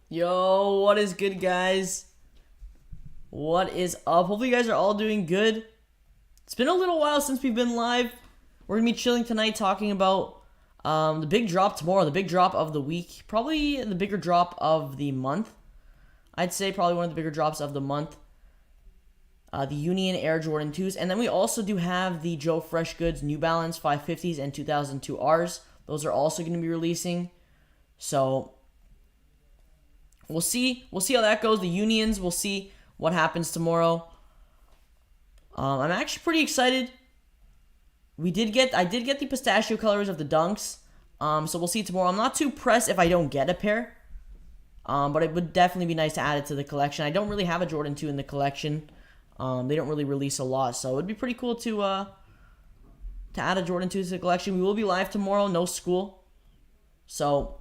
Yo, what is good, guys? What is up? Hopefully, you guys are all doing good. It's been a little while since we've been live. We're gonna be chilling tonight, talking about the big drop tomorrow, the big drop of the week, probably the bigger drop of the month. I'd say probably one of the bigger drops of the month. The Union Air Jordan 2s, and then we also do have the Joe Freshgoods New Balance 550s and 2002 Rs. Those are also going to be releasing. So we'll see how that goes. The Unions, we'll see what happens tomorrow. I'm actually pretty excited. I did get the pistachio colors of the Dunks. So we'll see tomorrow. I'm not too pressed if I don't get a pair. But it would definitely be nice to add it to the collection. I don't really have a Jordan 2 in the collection. They don't really release a lot, so it would be pretty cool to add a Jordan 2 to the collection. We will be live tomorrow, no school. So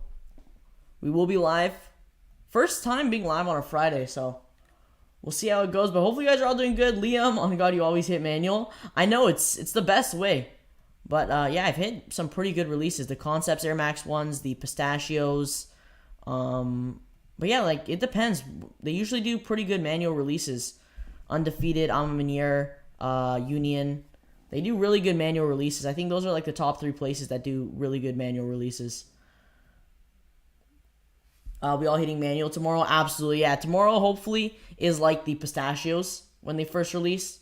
we will be live. First time being live on a Friday, so we'll see how it goes. But hopefully you guys are all doing good. Liam, oh my god, you always hit manual. I know it's the best way. But yeah, I've hit some pretty good releases. The Concepts Air Max ones, the pistachios. But yeah, like it depends. They usually do pretty good manual releases. Undefeated, Amamanier, Union. They do really good manual releases. I think those are like the top 3 places that do really good manual releases. We all hitting manual tomorrow? Absolutely, yeah. Tomorrow, hopefully, is like the pistachios when they first release.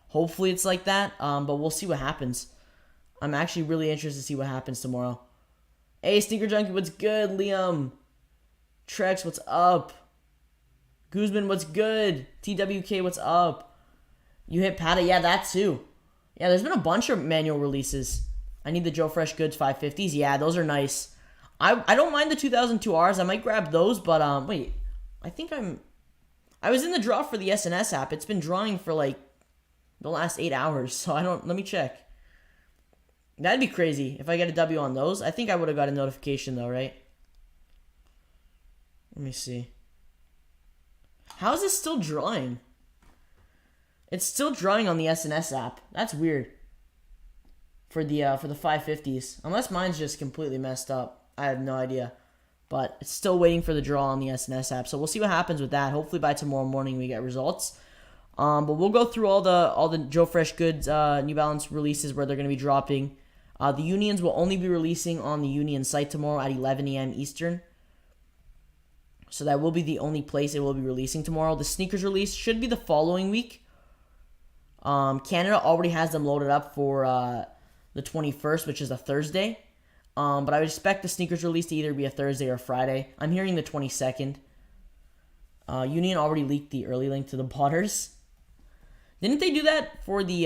Hopefully it's like that, but we'll see what happens. I'm actually really interested to see what happens tomorrow. Hey, Sneaker Junkie, what's good? Liam. Trex, what's up? Guzman, what's good? TWK, what's up? You hit Pata? Yeah, that too. Yeah, there's been a bunch of manual releases. I need the Joe Freshgoods 550s. Yeah, those are nice. I don't mind the 2002 Rs. I might grab those, but wait. I was in the draw for the SNS app. It's been drawing for like the last 8 hours, so let me check. That'd be crazy if I get a W on those. I think I would have got a notification though, right? Let me see. How is this still drawing? It's still drawing on the SNS app. That's weird. For the 550s. Unless mine's just completely messed up. I have no idea. But it's still waiting for the draw on the SNS app. So we'll see what happens with that. Hopefully by tomorrow morning we get results. But we'll go through all the Joe Freshgoods New Balance releases where they're going to be dropping. The Unions will only be releasing on the Union site tomorrow at 11 a.m. Eastern. So that will be the only place it will be releasing tomorrow. The sneakers release should be the following week. Canada already has them loaded up for the 21st, which is a Thursday. But I would expect the sneakers release to either be a Thursday or Friday. I'm hearing the 22nd. Union already leaked the early link to the botters. Didn't they do that for the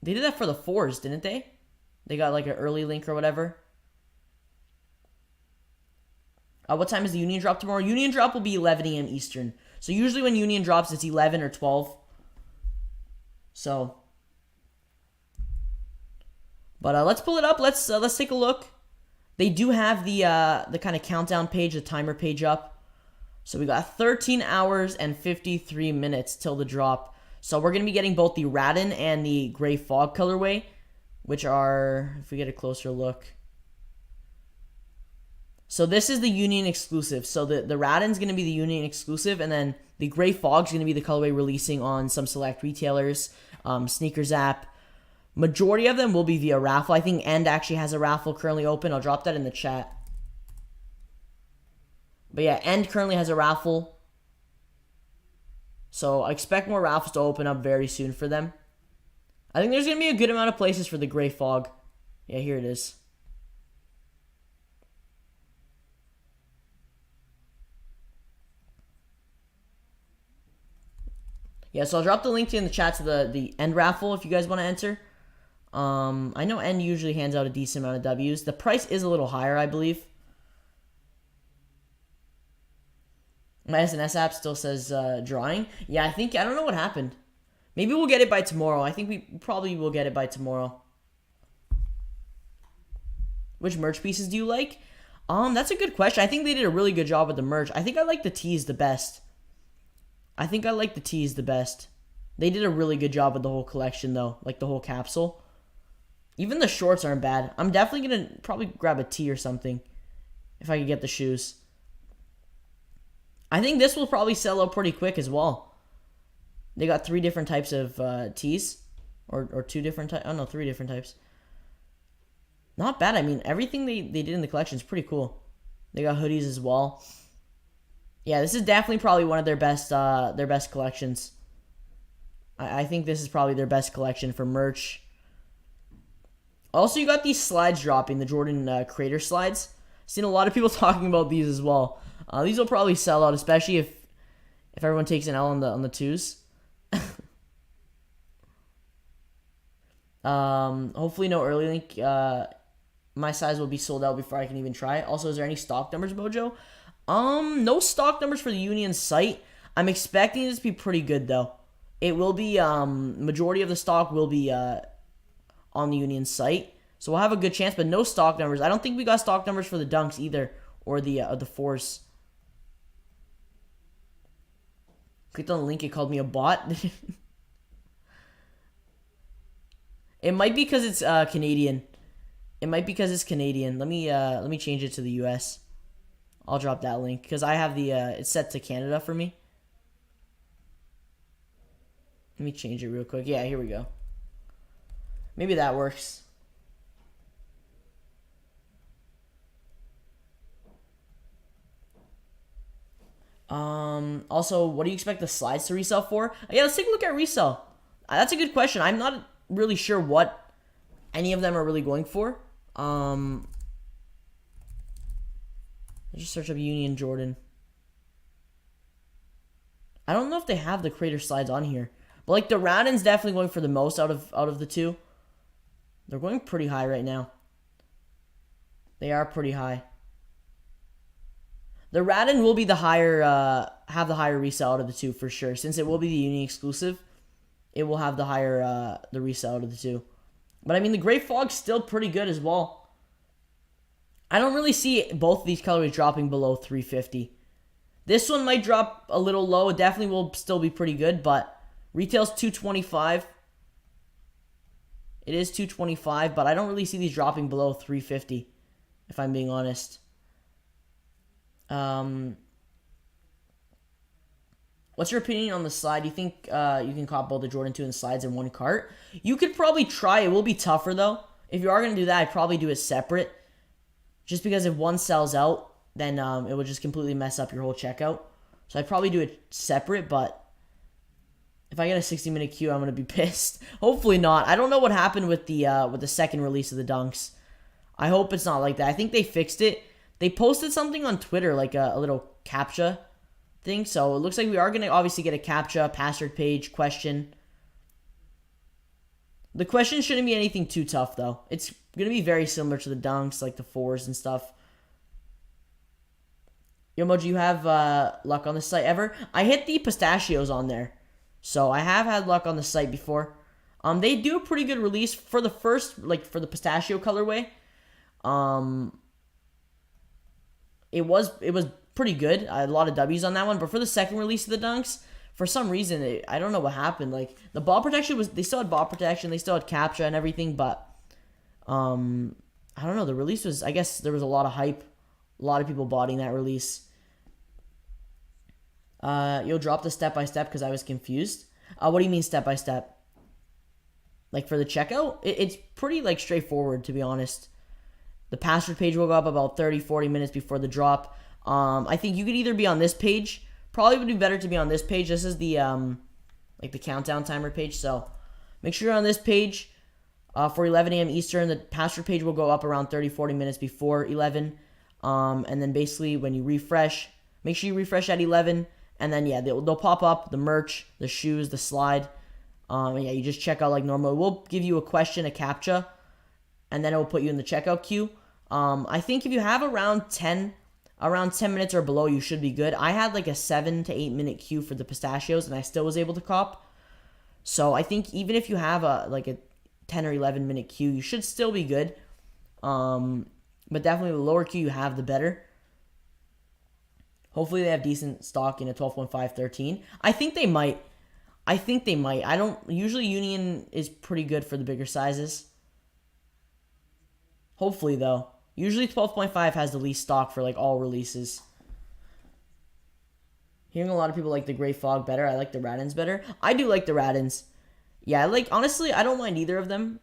they did that for the 4s, didn't they? They got like an early link or whatever. What time is the Union drop tomorrow? Union drop will be 11 a.m. Eastern. So usually when Union drops, it's 11 or 12. So, but let's pull it up. Let's take a look. They do have the kind of countdown page, the timer page up. So we got 13 hours and 53 minutes till the drop. So we're gonna be getting both the Rattan and the Gray Fog colorway, which are, if we get a closer look. So this is the Union exclusive. So the Rattan's going to be the Union exclusive, and then the Gray Fog's going to be the colorway releasing on some select retailers, Sneakers app. Majority of them will be via raffle. I think End actually has a raffle currently open. I'll drop that in the chat. But yeah, End currently has a raffle. So I expect more raffles to open up very soon for them. I think there's going to be a good amount of places for the Gray Fog. Yeah, here it is. Yeah, so I'll drop the link in the chat to the End raffle if you guys want to enter. I know End usually hands out a decent amount of W's. The price is a little higher, I believe. My SNS app still says drawing. Yeah, I don't know what happened. Maybe we'll get it by tomorrow. I think we probably will get it by tomorrow. Which merch pieces do you like? That's a good question. I think they did a really good job with the merch. I think I like the tees the best. They did a really good job with the whole collection, though. Like, the whole capsule. Even the shorts aren't bad. I'm definitely going to probably grab a tee or something if I could get the shoes. I think this will probably sell out pretty quick as well. They got 3 different types of tees. Or 2 different types. Oh, no, 3 different types. Not bad. I mean, everything they did in the collection is pretty cool. They got hoodies as well. Yeah, this is definitely probably one of their best collections. I think this is probably their best collection for merch. Also, you got these slides dropping, the Jordan Crater slides. Seen a lot of people talking about these as well. These will probably sell out, especially if everyone takes an L on the twos. Hopefully no early link. My size will be sold out before I can even try it. Also, is there any stock numbers, Mojo? No stock numbers for the Union site. I'm expecting this to be pretty good though. It will be majority of the stock will be on the Union site, so we'll have a good chance. But no stock numbers. I don't think we got stock numbers for the dunks either, or the fours. Clicked on the link. It called me a bot. It might be because it's Canadian. It might be because it's Canadian. Let me change it to the US. I'll drop that link because I have the it's set to Canada for me. Let me change it real quick. Yeah, here we go. Maybe that works. Also, what do you expect the slides to resell for? Yeah, let's take a look at resell. That's a good question. I'm not really sure what any of them are really going for. Let's just search up Union Jordan. I don't know if they have the Crater slides on here, but like the Rattan's definitely going for the most out of the two. They're going pretty high right now. They are pretty high. The Rattan will be the higher, have the higher resale out of the two for sure. Since it will be the Union exclusive, it will have the higher, the resale out of the two. But I mean, the Gray Fog's still pretty good as well. I don't really see both of these colorways dropping below 350. This one might drop a little low. It definitely will still be pretty good, but retail's 225. It is 225, but I don't really see these dropping below 350, if I'm being honest. What's your opinion on the slide? Do you think you can cop both the Jordan 2 and the slides in one cart? You could probably try. It will be tougher, though. If you are going to do that, I'd probably do it separate. Just because if one sells out, then it will just completely mess up your whole checkout. So I'd probably do it separate, but if I get a 60-minute queue, I'm going to be pissed. Hopefully not. I don't know what happened with the second release of the dunks. I hope it's not like that. I think they fixed it. They posted something on Twitter, like a little CAPTCHA thing. So it looks like we are going to obviously get a CAPTCHA, password page, question. The question shouldn't be anything too tough, though. It's going to be very similar to the dunks, like the fours and stuff. Yo, Mojo, you have luck on this site ever? I hit the pistachios on there. So I have had luck on the site before. They do a pretty good release for the first, like for the pistachio colorway. It was pretty good. I had a lot of W's on that one. But for the second release of the dunks, for some reason, I don't know what happened. Like, the ball protection they still had ball protection. They still had CAPTCHA and everything. But, I don't know. The release was, I guess there was a lot of hype. A lot of people botting that release. You'll drop the step-by-step because I was confused. What do you mean step-by-step? Like, for the checkout? It's pretty, like, straightforward, to be honest. The password page will go up about 30-40 minutes before the drop. I think you could either be on this page. Probably would be better to be on this page. This is the like the countdown timer page. So make sure you're on this page for 11 a.m. Eastern. The password page will go up around 30-40 minutes before 11. And then basically when you refresh, make sure you refresh at 11. And then yeah, they'll pop up the merch, the shoes, the slide. And yeah, you just check out like normal. We'll give you a question, a CAPTCHA, and then it will put you in the checkout queue. I think if you have around 10 minutes or below, you should be good. I had like a 7 to 8 minute queue for the pistachios, and I still was able to cop. So I think even if you have a 10 or 11 minute queue, you should still be good. But definitely the lower queue you have, the better. Hopefully they have decent stock in a 12.513. I think they might. I don't usually Union is pretty good for the bigger sizes. Hopefully though. Usually 12.5 has the least stock for like all releases. Hearing a lot of people like the Gray Fog better. I like the Rattans better. I do like the Rattans. Yeah, honestly, I don't mind either of them.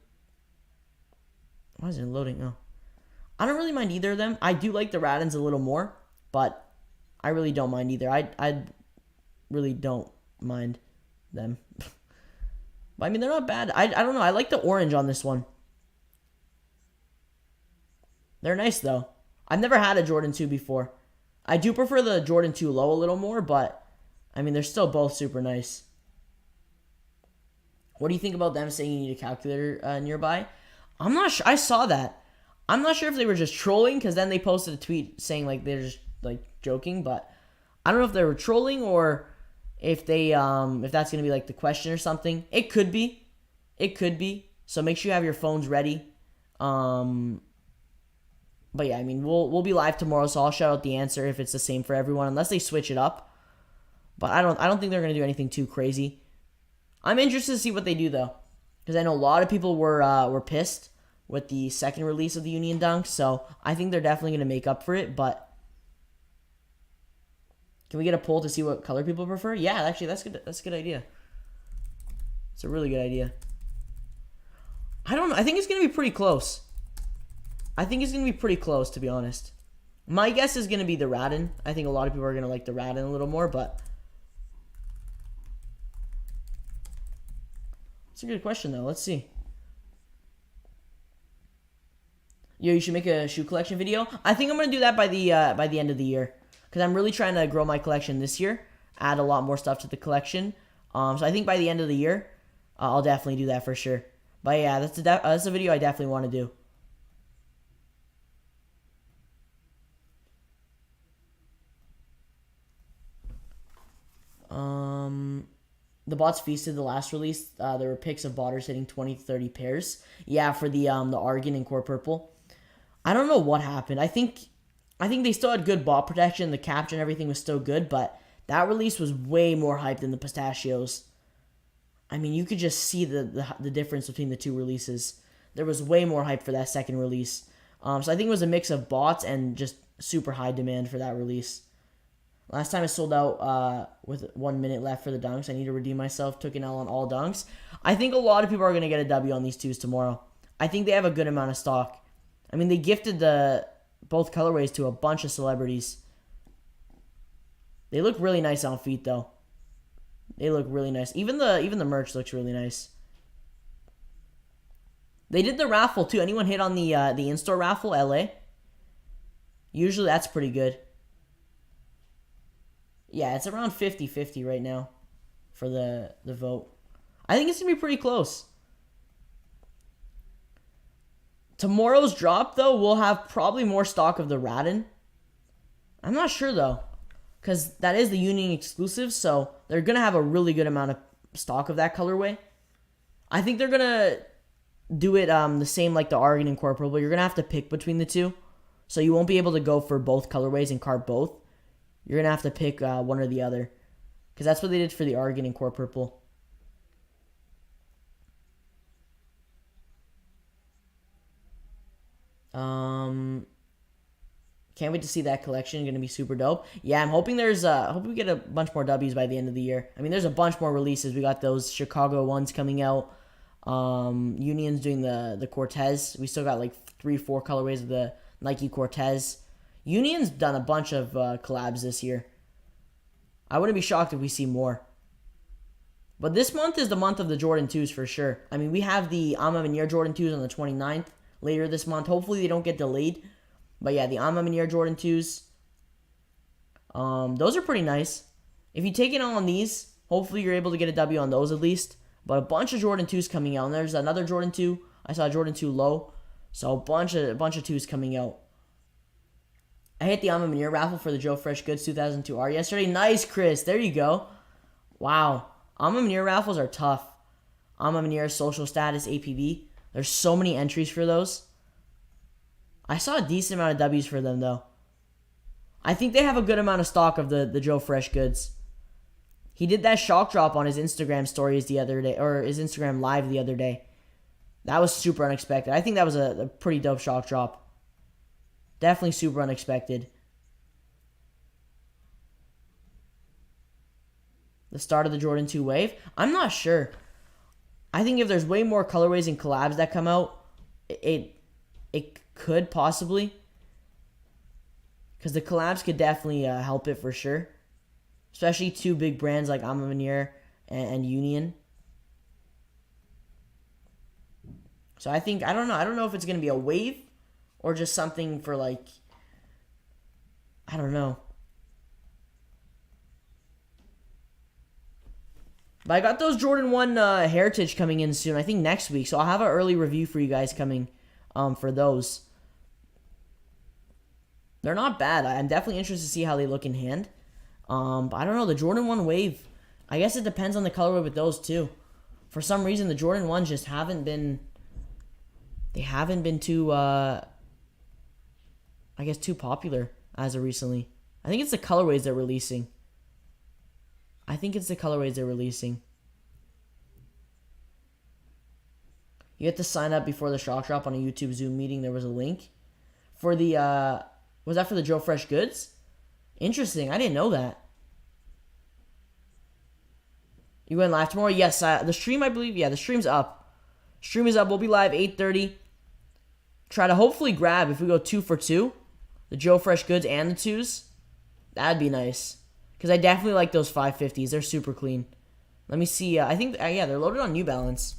Why is it loading? Oh. I don't really mind either of them. I do like the Rattans a little more, but I really don't mind either. I really don't mind them. But I mean, they're not bad. I don't know. I like the orange on this one. They're nice, though. I've never had a Jordan 2 before. I do prefer the Jordan 2 low a little more, but, I mean, they're still both super nice. What do you think about them saying you need a calculator nearby? I'm not sure. I saw that. I'm not sure if they were just trolling, because then they posted a tweet saying, like, they're just, like, joking, but I don't know if they were trolling or if they, if that's going to be, like, the question or something. It could be. It could be. So make sure you have your phones ready. But yeah, I mean, we'll be live tomorrow, so I'll shout out the answer if it's the same for everyone, unless they switch it up. But I don't think they're gonna do anything too crazy. I'm interested to see what they do though, because I know a lot of people were pissed with the second release of the Union Dunk, so I think they're definitely gonna make up for it. But can we get a poll to see what color people prefer? Yeah, actually, that's good. That's a good idea. It's a really good idea. I don't know. I think it's gonna be pretty close. I think it's going to be pretty close, to be honest. My guess is going to be the Rattan. I think a lot of people are going to like the Rattan a little more, but it's a good question, though. Let's see. Yo, you should make a shoe collection video. I think I'm going to do that by the end of the year, because I'm really trying to grow my collection this year, add a lot more stuff to the collection. So I think by the end of the year, I'll definitely do that for sure. But yeah, that's a video I definitely want to do. The bots feasted the last release. There were pics of botters hitting 20 to 30 pairs. Yeah, for the Argon and Core Purple. I don't know what happened. I think they still had good bot protection. The capture and everything was still good, but that release was way more hyped than the pistachios. I mean, you could just see the difference between the two releases. There was way more hype for that second release. So I think it was a mix of bots and just super high demand for that release. Last time I sold out with 1 minute left for the dunks. I need to redeem myself. Took an L on all dunks. I think a lot of people are going to get a W on these twos tomorrow. I think they have a good amount of stock. I mean, they gifted both colorways to a bunch of celebrities. They look really nice on feet, though. They look really nice. Even the merch looks really nice. They did the raffle, too. Anyone hit on the in-store raffle, LA? Usually that's pretty good. Yeah, it's around 50-50 right now for the vote. I think it's going to be pretty close. Tomorrow's drop, though, we'll have probably more stock of the Rattan. I'm not sure, though, because that is the Union exclusive, so they're going to have a really good amount of stock of that colorway. I think they're going to do it the same like the Argon and Core Purple. You're going to have to pick between the two, so you won't be able to go for both colorways and cart both. You're going to have to pick one or the other. Because that's what they did for the Argon and Core Purple. Can't wait to see that collection. Going to be super dope. Yeah, I'm hoping hope we get a bunch more W's by the end of the year. I mean, there's a bunch more releases. We got those Chicago ones coming out. Union's doing the Cortez. We still got like 3-4 colorways of the Nike Cortez. Union's done a bunch of collabs this year. I wouldn't be shocked if we see more. But this month is the month of the Jordan 2s for sure. I mean, we have the Ama Manier Jordan 2s on the 29th later this month. Hopefully they don't get delayed. But yeah, the Ama Manier Jordan 2s. Those are pretty nice. If you take it on these, hopefully you're able to get a W on those at least. But a bunch of Jordan 2s coming out. And there's another Jordan 2. I saw Jordan 2 low. So a bunch of 2s coming out. I hit the Ama Manier raffle for the Joe Fresh Goods 2002R yesterday. Nice, Chris. There you go. Wow. Ama Manier raffles are tough. Ama Manier, social status, APB. There's so many entries for those. I saw a decent amount of W's for them, though. I think they have a good amount of stock of the Joe Fresh Goods. He did that shock drop on his Instagram stories the other day, or his Instagram live the other day. That was super unexpected. I think that was a pretty dope shock drop. Definitely super unexpected. The start of the Jordan 2 wave? I'm not sure. I think if there's way more colorways and collabs that come out, it could possibly. Because the collabs could definitely help it for sure. Especially two big brands like Amamanier and Union. So I think, I don't know if it's going to be a wave or just something for like, I don't know. But I got those Jordan 1 Heritage coming in soon. I think next week. So I'll have an early review for you guys coming for those. They're not bad. I'm definitely interested to see how they look in hand. But I don't know. The Jordan 1 Wave, I guess it depends on the colorway with those too. For some reason, the Jordan 1s just haven't been... They haven't been too, I guess, too popular as of recently. I think it's the colorways they're releasing. You have to sign up before the shock drop on a YouTube Zoom meeting. There was a link. For the, was that for the Joe Fresh Goods? Interesting. I didn't know that. You going live tomorrow? Yes. The stream, I believe. Yeah, the stream's up. Stream is up. We'll be live 8:30. Try to hopefully grab, if we go 2 for 2, the Joe Fresh Goods and the 2s. That'd be nice. Because I definitely like those 550s. They're super clean. Let me see. I think, yeah, they're loaded on New Balance.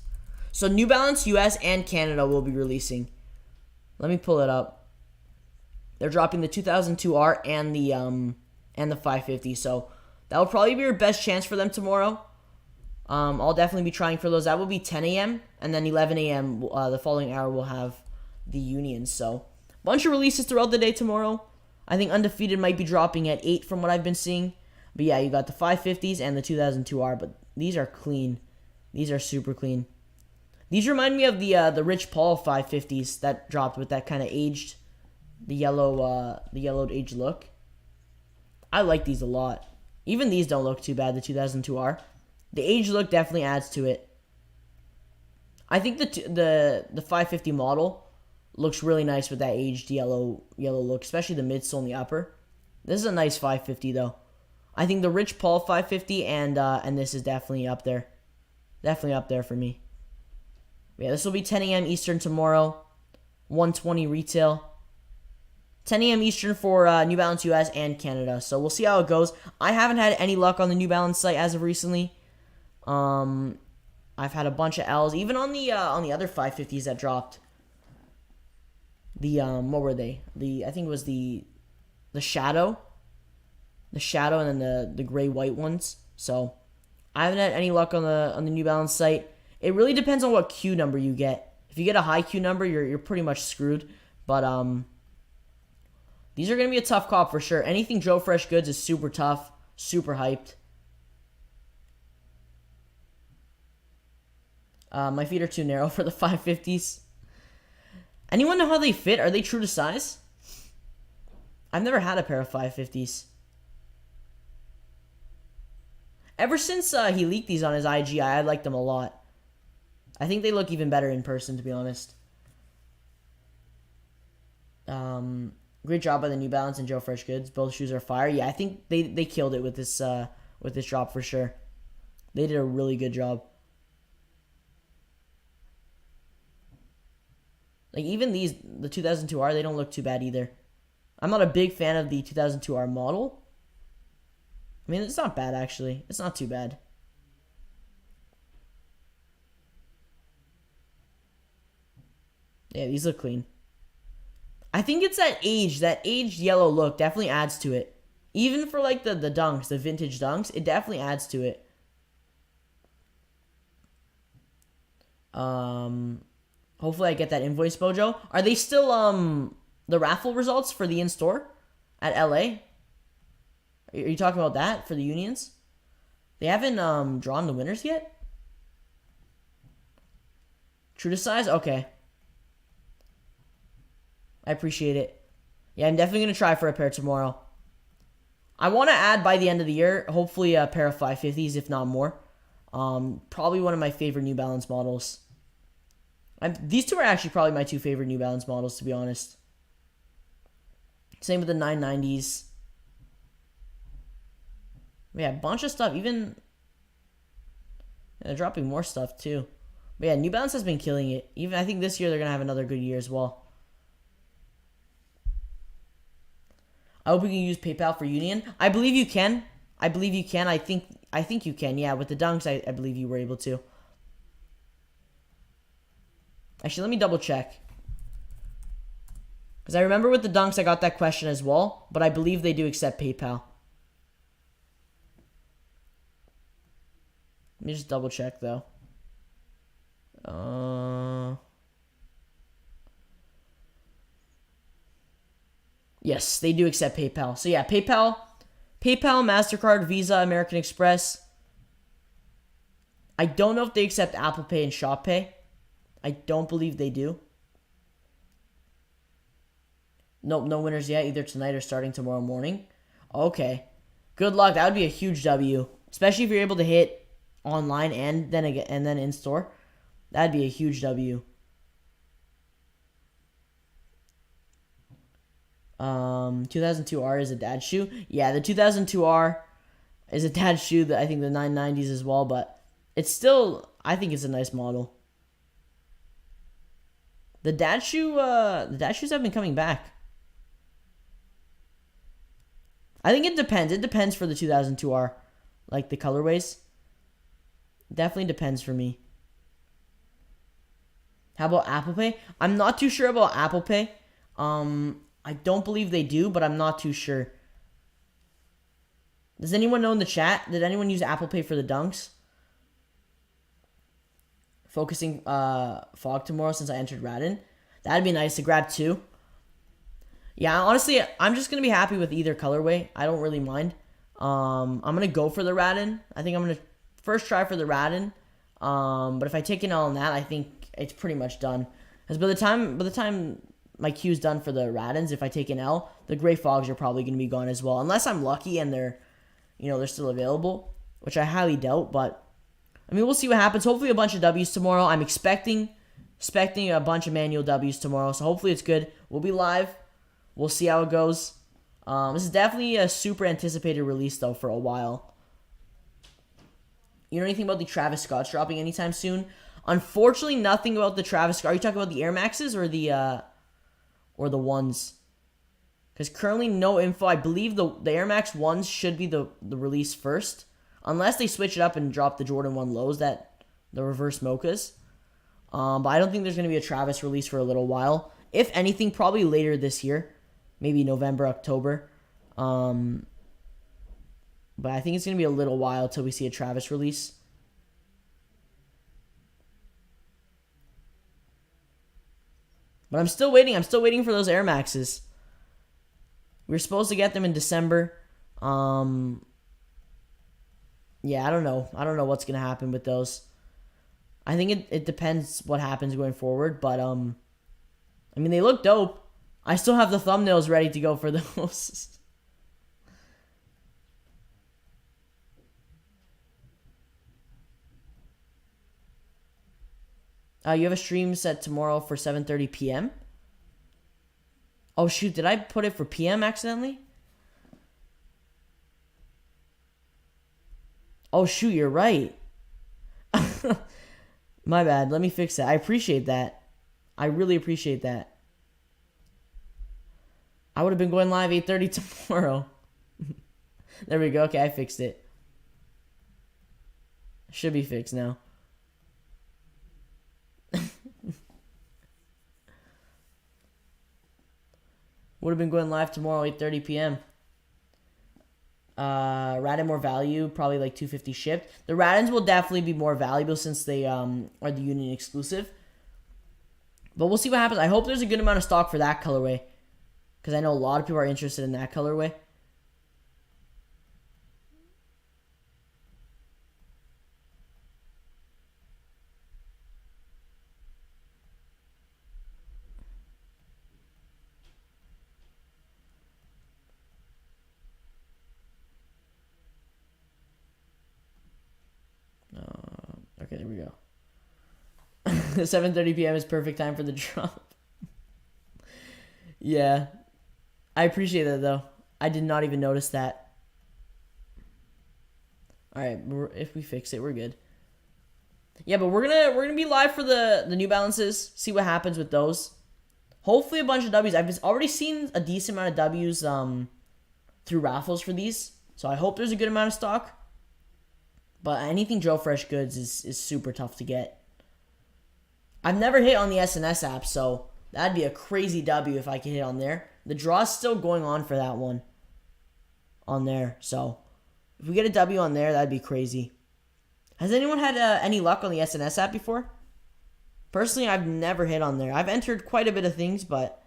So New Balance US and Canada will be releasing. Let me pull it up. They're dropping the 2002R and the 550. So that will probably be your best chance for them tomorrow. I'll definitely be trying for those. That will be 10 a.m. and then 11 a.m. The following hour we'll have the Unions. So bunch of releases throughout the day tomorrow. I think Undefeated might be dropping at 8 from what I've been seeing. But yeah, you got the 550s and the 2002R. But these are clean. These are super clean. These remind me of the Rich Paul 550s that dropped with that kind of aged, the yellowed aged look. I like these a lot. Even these don't look too bad, the 2002R. The aged look definitely adds to it. I think the 550 model looks really nice with that aged yellow look, especially the midsole and the upper. This is a nice 550 though. I think the Rich Paul 550 and this is definitely up there. Definitely up there for me. Yeah, this will be 10 a.m. Eastern tomorrow. 120 retail. 10 a.m. Eastern for New Balance US and Canada. So we'll see how it goes. I haven't had any luck on the New Balance site as of recently. I've had a bunch of L's, even on the other 550s that dropped. The what were they? I think it was the shadow, and then the gray white ones. So I haven't had any luck on the New Balance site. It really depends on what Q number you get. If you get a high Q number, you're pretty much screwed. But these are gonna be a tough cop for sure. Anything Joe Fresh Goods is super tough, super hyped. My feet are too narrow for the 550s. Anyone know how they fit? Are they true to size? I've never had a pair of 550s. Ever since he leaked these on his IG, I liked them a lot. I think they look even better in person, to be honest. Great job by the New Balance and Joe Fresh Goods. Both shoes are fire. Yeah, I think they killed it with this drop for sure. They did a really good job. Like, even these, the 2002R, they don't look too bad either. I'm not a big fan of the 2002R model. I mean, it's not bad, actually. It's not too bad. Yeah, these look clean. I think it's that aged yellow look definitely adds to it. Even for, like, the dunks, the vintage dunks, it definitely adds to it. Hopefully I get that invoice, Mojo. Are they still, the raffle results for the in-store at LA? Are you talking about that for the Unions? They haven't, drawn the winners yet? True to size? Okay. I appreciate it. Yeah, I'm definitely going to try for a pair tomorrow. I want to add by the end of the year, hopefully a pair of 550s, if not more. Probably one of my favorite New Balance models. These two are actually probably my two favorite New Balance models, to be honest. Same with the 990s. Yeah, a bunch of stuff. Even They're dropping more stuff too. But yeah, New Balance has been killing it. Even I think this year they're gonna have another good year as well. I hope we can use PayPal for Union. I believe you can. I believe you can. I think you can. Yeah, with the dunks, I believe you were able to. Actually, let me double check. Because I remember with the dunks, I got that question as well. But I believe they do accept PayPal. Let me just double check, though. Yes, they do accept PayPal. So yeah, PayPal, MasterCard, Visa, American Express. I don't know if they accept Apple Pay and Shop Pay. I don't believe they do. Nope, no winners yet, either tonight or starting tomorrow morning. Okay. Good luck. That would be a huge W. Especially if you're able to hit online and then in store. That'd be a huge W. 2002R is a dad shoe. Yeah, the 2002R is a dad shoe. That I think the 990s as well, but it's still, I think it's a nice model. The dad shoes have been coming back. I think it depends. It depends for the 2002R, like the colorways. Definitely depends for me. How about Apple Pay? I'm not too sure about Apple Pay. I don't believe they do, but I'm not too sure. Does anyone know in the chat? Did anyone use Apple Pay for the dunks? Focusing fog tomorrow since I entered Rattan. That'd be nice to grab two. Yeah, honestly, I'm just going to be happy with either colorway. I don't really mind. I'm going to go for the Rattan. I think I'm going to first try for the Rattan. But if I take an L on that, I think it's pretty much done. Because by the time my queue's done for the Rattans, if I take an L, the gray fogs are probably going to be gone as well. Unless I'm lucky and they're still available, which I highly doubt. But I mean, we'll see what happens. Hopefully a bunch of W's tomorrow. I'm expecting a bunch of manual W's tomorrow. So hopefully it's good. We'll be live. We'll see how it goes. This is definitely a super anticipated release, though, for a while. You know anything about the Travis Scott's dropping anytime soon? Unfortunately, nothing about the Travis Scott. Are you talking about the Air Maxes or the ones? Because currently, no info. I believe the Air Max ones should be the release first. Unless they switch it up and drop the Jordan 1 lows, the reverse mochas. But I don't think there's going to be a Travis release for a little while. If anything, probably later this year. Maybe November, October. But I think it's going to be a little while till we see a Travis release. But I'm still waiting. I'm still waiting for those Air Maxes. We were supposed to get them in December. Yeah, I don't know. I don't know what's going to happen with those. I think it depends what happens going forward. But, I mean, they look dope. I still have the thumbnails ready to go for those. You have a stream set tomorrow for 7:30 p.m.? Oh, shoot. Did I put it for p.m. accidentally? Oh, shoot. You're right. My bad. Let me fix that. I appreciate that. I really appreciate that. I would have been going live 8:30 tomorrow. There we go. Okay, I fixed it. Should be fixed now. Would have been going live tomorrow 8:30 p.m. Rattan more value, probably like 250 shipped. The Rattans will definitely be more valuable since they are the Union exclusive. But we'll see what happens. I hope there's a good amount of stock for that colorway. Because I know a lot of people are interested in that colorway. Okay, there we go. 7:30 p.m. is perfect time for the drop. Yeah. I appreciate that, though. I did not even notice that. Alright, if we fix it, we're good. Yeah, but we're gonna be live for the New Balances. See what happens with those. Hopefully a bunch of W's. I've already seen a decent amount of W's through raffles for these, so I hope there's a good amount of stock. But anything Joe Fresh Goods is super tough to get. I've never hit on the SNS app, so that'd be a crazy W if I could hit on there. The draw's still going on for that one on there, so if we get a W on there, that'd be crazy. Has anyone had any luck on the SNS app before? Personally, I've never hit on there. I've entered quite a bit of things, but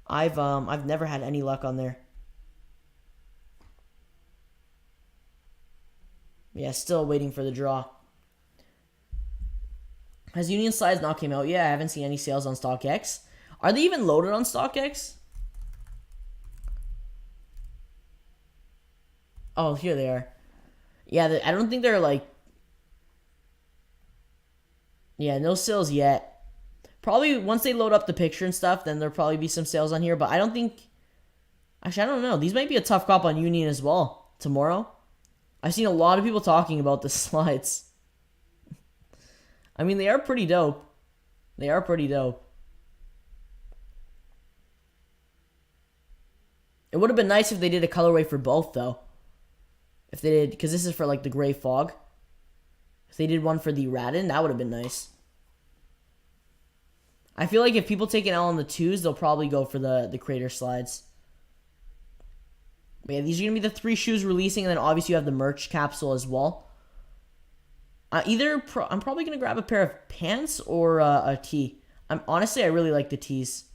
I've never had any luck on there. Yeah, still waiting for the draw. Has Union Slides not came out yet? I haven't seen any sales on StockX. Are they even loaded on StockX? Oh, here they are. Yeah, I don't think they're like... Yeah, no sales yet. Probably once they load up the picture and stuff, then there'll probably be some sales on here. But I don't think... Actually, I don't know. These might be a tough cop on Union as well tomorrow. I've seen a lot of people talking about the slides. I mean, they are pretty dope. They are pretty dope. It would have been nice if they did a colorway for both, though. If they did, because this is for, like, the gray fog. If they did one for the Rattan, that would have been nice. I feel like if people take an L on the 2s, they'll probably go for the Crater slides. But yeah, these are going to be the 3 shoes releasing, and then obviously you have the merch capsule as well. I'm probably going to grab a pair of pants or a tee. Honestly, I really like the tees.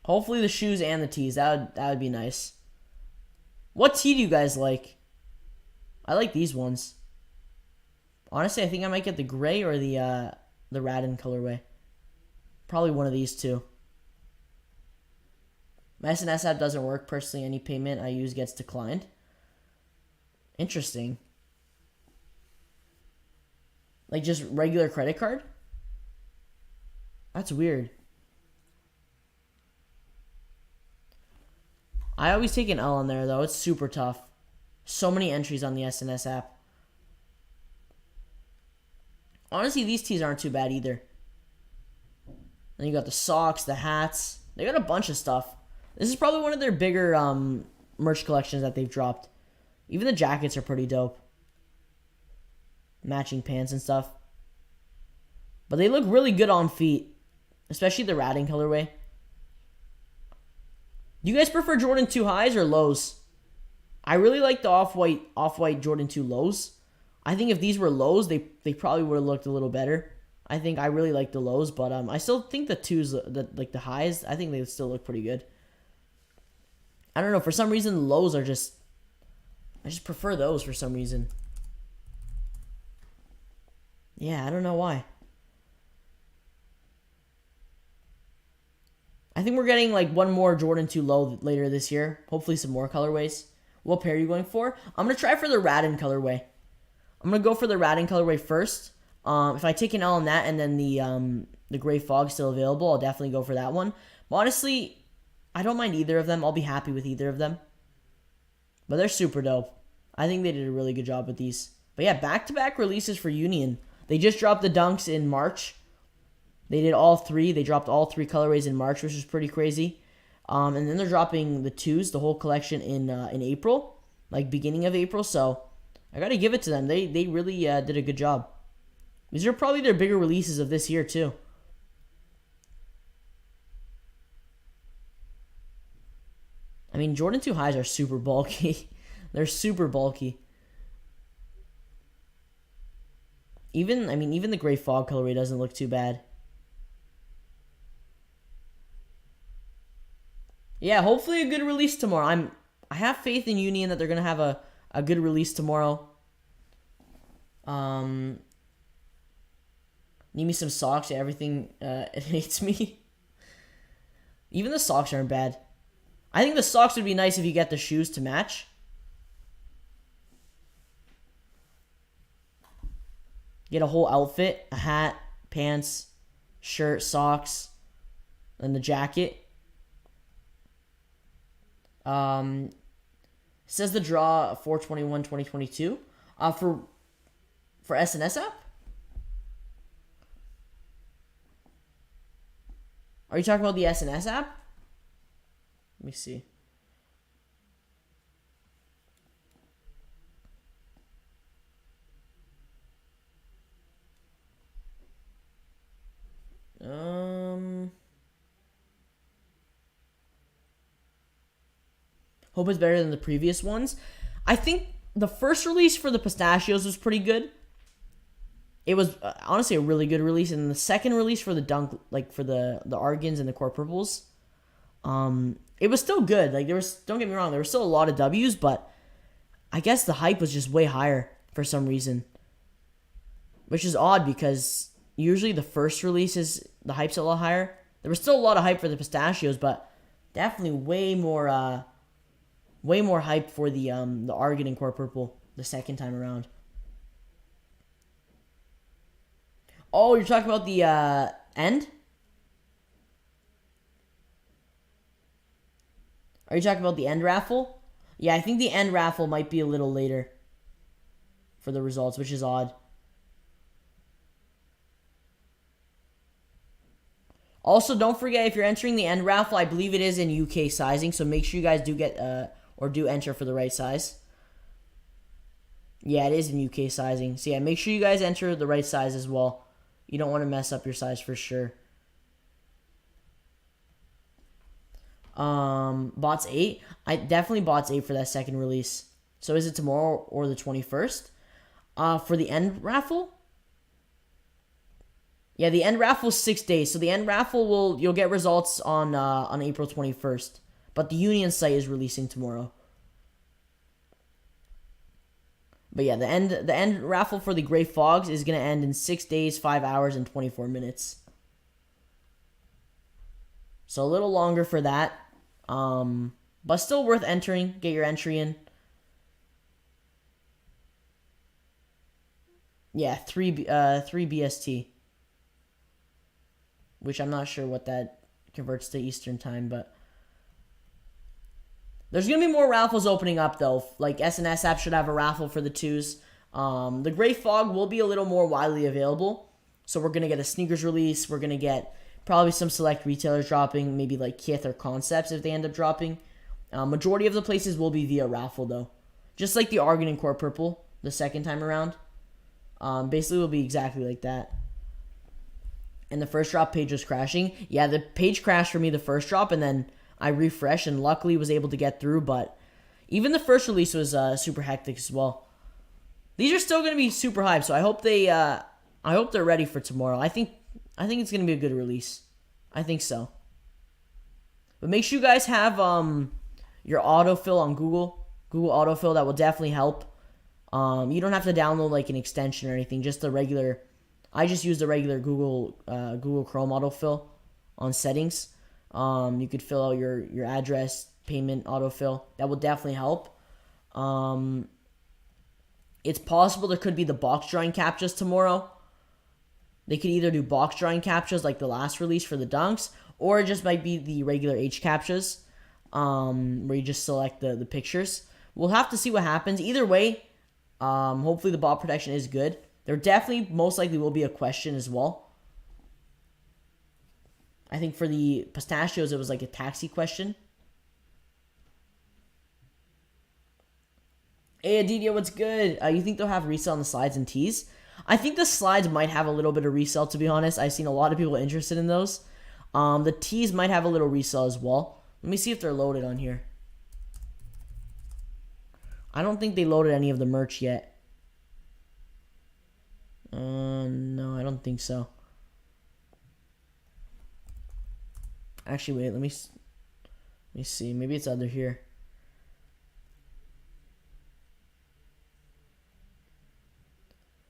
Hopefully the shoes and the tees. That would be nice. What tee do you guys like? I like these ones. Honestly, I think I might get the gray or the Rattan colorway. Probably one of these two. My SNS app doesn't work. Personally, any payment I use gets declined. Interesting. Like just regular credit card? That's weird. I always take an L on there, though. It's super tough. So many entries on the SNS app. Honestly, these tees aren't too bad either. Then you got the socks, the hats. They got a bunch of stuff. This is probably one of their bigger merch collections that they've dropped. Even the jackets are pretty dope. Matching pants and stuff. But they look really good on feet. Especially the Rattan colorway. Do you guys prefer Jordan 2 highs or lows? I really like the off-white Jordan 2 lows. I think if these were lows, they probably would have looked a little better. I think I really like the lows, but I still think the 2s, like the highs, I think they still look pretty good. I don't know, for some reason the lows are just... I just prefer those for some reason. Yeah, I don't know why. I think we're getting like one more Jordan 2 low later this year. Hopefully some more colorways. What pair are you going for? I'm going to try for the Rattan colorway. I'm going to go for the Rattan colorway first. If I take an L on that and then the gray fog still available, I'll definitely go for that one. But honestly, I don't mind either of them. I'll be happy with either of them. But they're super dope. I think they did a really good job with these. But yeah, back-to-back releases for Union. They just dropped the Dunks in March. They did all 3. They dropped all 3 colorways in March, which was pretty crazy. And then they're dropping the 2s, the whole collection in April. Like beginning of April. So I got to give it to them. They really did a good job. These are probably their bigger releases of this year too. I mean, Jordan 2 highs are super bulky. They're super bulky. Even the gray fog colorway doesn't look too bad. Yeah, hopefully a good release tomorrow. I have faith in Union that they're gonna have a good release tomorrow. Need me some socks. Yeah, everything it hates me. Even the socks aren't bad. I think the socks would be nice if you get the shoes to match. Get a whole outfit, a hat, pants, shirt, socks, and the jacket. Says the draw 4/21/2022. For SNS app? Are you talking about the SNS app? Let me see. Hope it's better than the previous ones. I think the first release for the pistachios was pretty good. It was honestly a really good release, and the second release for the dunk, like for the Argons and the core purples, it was still good. Like there was, don't get me wrong, there were still a lot of W's, but I guess the hype was just way higher for some reason, which is odd because usually the first release is the hype's a lot higher. There was still a lot of hype for the pistachios, but definitely way more hype for the Argon and core purple the second time around. Oh, you're talking about the end? Are you talking about the end raffle? Yeah, I think the end raffle might be a little later for the results, which is odd. Also, don't forget, if you're entering the end raffle, I believe it is in UK sizing, so make sure you guys do get or do enter for the right size. Yeah, it is in UK sizing. So yeah, make sure you guys enter the right size as well. You don't want to mess up your size for sure. Bots 8. I definitely bots 8 for that second release. So is it tomorrow or the 21st? For the end raffle? Yeah, the end raffle is 6 days. So the end raffle you'll get results on April 21st. But the Union site is releasing tomorrow. But yeah, the end raffle for the Gray Fogs is going to end in 6 days, 5 hours, and 24 minutes. So a little longer for that. But still worth entering. Get your entry in. Yeah, 3 BST. Which I'm not sure what that converts to Eastern time, but there's going to be more raffles opening up, though. Like, SNS app should have a raffle for the 2s. The Gray Fog will be a little more widely available. So we're going to get a sneakers release. We're going to get probably some select retailers dropping, maybe like Kith or Concepts if they end up dropping. Majority of the places will be via raffle, though. Just like the Argon and Core Purple the second time around. Basically, it will be exactly like that. And the first drop page was crashing. Yeah, the page crashed for me the first drop, and then I refreshed and luckily was able to get through, but even the first release was super hectic as well. These are still going to be super hyped, so I hope they're ready for tomorrow. I think it's going to be a good release. I think so. But make sure you guys have your autofill on Google autofill. That will definitely help. You don't have to download like an extension or anything, just the regular. I just use the regular Google Chrome autofill on settings. You could fill out your address, payment, autofill. That will definitely help. It's possible there could be the box drawing captchas tomorrow. They could either do box drawing captchas like the last release for the dunks, or it just might be the regular H captchas, where you just select the pictures. We'll have to see what happens. Either way, hopefully the bot protection is good. There definitely, most likely, will be a question as well. I think for the pistachios, it was like a taxi question. Hey, Adidia, what's good? You think they'll have resale on the slides and tees? I think the slides might have a little bit of resale, to be honest. I've seen a lot of people interested in those. The tees might have a little resale as well. Let me see if they're loaded on here. I don't think they loaded any of the merch yet. No, I don't think so. Actually, wait, let me see. Maybe it's under here.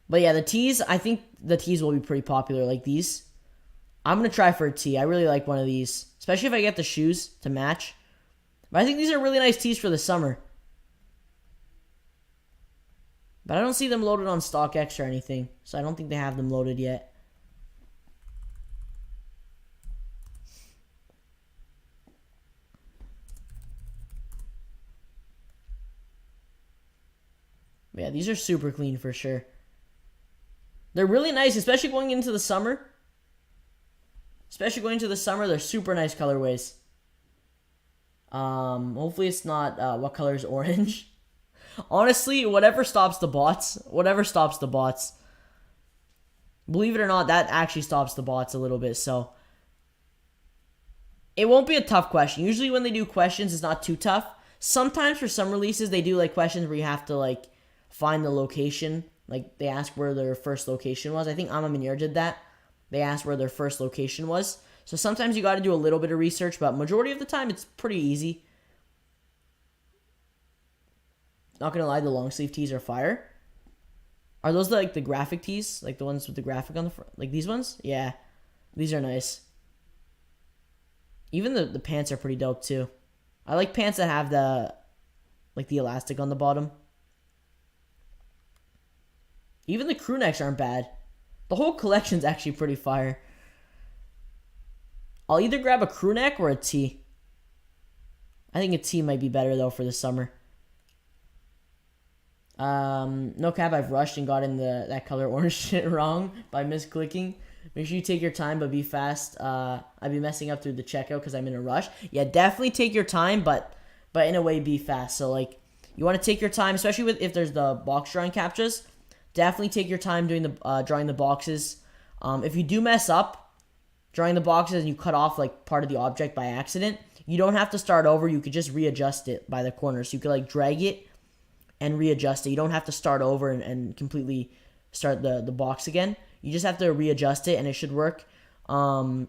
But yeah, the tees, I think the tees will be pretty popular, like these. I'm going to try for a tee. I really like one of these, especially if I get the shoes to match. But I think these are really nice tees for the summer. But I don't see them loaded on StockX or anything, so I don't think they have them loaded yet. Yeah, these are super clean for sure. They're really nice, especially going into the summer. They're super nice colorways. Hopefully it's not, what color is orange? Honestly, whatever stops the bots. Believe it or not, that actually stops the bots a little bit, so. It won't be a tough question. Usually when they do questions, it's not too tough. Sometimes for some releases, they do like questions where you have to like find the location. Like they ask where their first location was. I think Ama Manir did that. They asked where their first location was. So sometimes you got to do a little bit of research, but majority of the time it's pretty easy. Not gonna lie, the long sleeve tees are fire. Are those like the graphic tees? Like the ones with the graphic on the front? Like these ones? Yeah. These are nice. Even the pants are pretty dope too. I like pants that have the elastic on the bottom. Even the crew necks aren't bad. The whole collection's actually pretty fire. I'll either grab a crew neck or a tee. I think a tee might be better though for the summer. No cap, I've rushed and got in that color orange shit wrong by misclicking. Make sure you take your time, but be fast. I'd be messing up through the checkout because I'm in a rush. Yeah, definitely take your time, but in a way, be fast. So, like, you want to take your time, especially if there's the box drawing captchas. Definitely take your time doing the drawing the boxes. If you do mess up drawing the boxes and you cut off, like, part of the object by accident, you don't have to start over. You could just readjust it by the corner. So you could, like, drag it and readjust it. You don't have to start over and completely start the box again. You just have to readjust it and it should work. But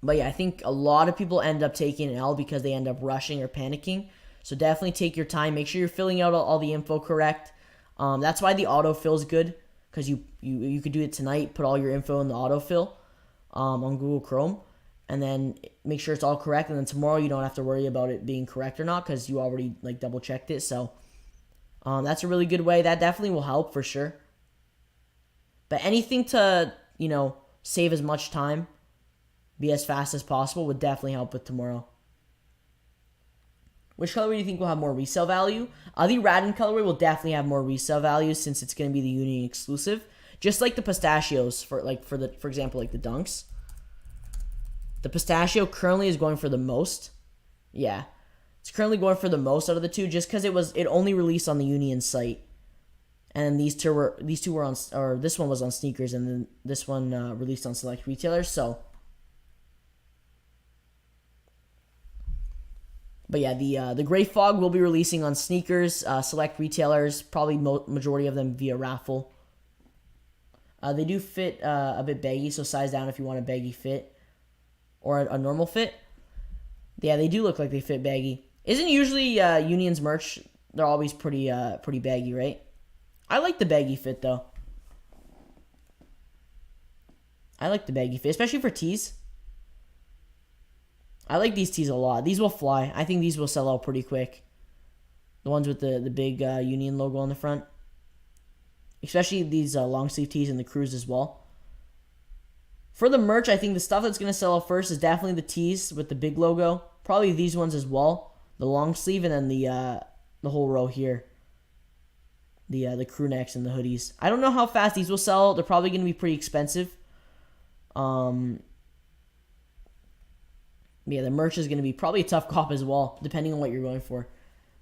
yeah, I think a lot of people end up taking an L because they end up rushing or panicking. So definitely take your time. Make sure you're filling out all the info correct. That's why the autofill is good, because you could do it tonight. Put all your info in the autofill on Google Chrome, and then make sure it's all correct. And then tomorrow you don't have to worry about it being correct or not because you already like double checked it. So that's a really good way. That definitely will help for sure. But anything to, save as much time, be as fast as possible, would definitely help with tomorrow. Which colorway do you think will have more resale value? The Rattan colorway will definitely have more resale value since it's going to be the Union exclusive. Just like the pistachios, for example, like the Dunks. The pistachio currently is going for the most. Yeah. It's currently going for the most out of the two just because it only released on the Union site. And these two were on, or this one was on sneakers, and then this one released on select retailers. So, but yeah, the Gray Fog will be releasing on sneakers, select retailers, probably majority of them via raffle. They do fit a bit baggy, so size down if you want a baggy fit or a normal fit. Yeah, they do look like they fit baggy. Isn't usually Union's merch? They're always pretty baggy, right? I like the baggy fit, though. I like the baggy fit, especially for tees. I like these tees a lot. These will fly. I think these will sell out pretty quick. The ones with the big Union logo on the front. Especially these long sleeve tees and the crews as well. For the merch, I think the stuff that's going to sell out first is definitely the tees with the big logo. Probably these ones as well. The long sleeve and then the whole row here. The crew necks and the hoodies. I don't know how fast these will sell. They're probably going to be pretty expensive. Yeah, the merch is going to be probably a tough cop as well, depending on what you're going for.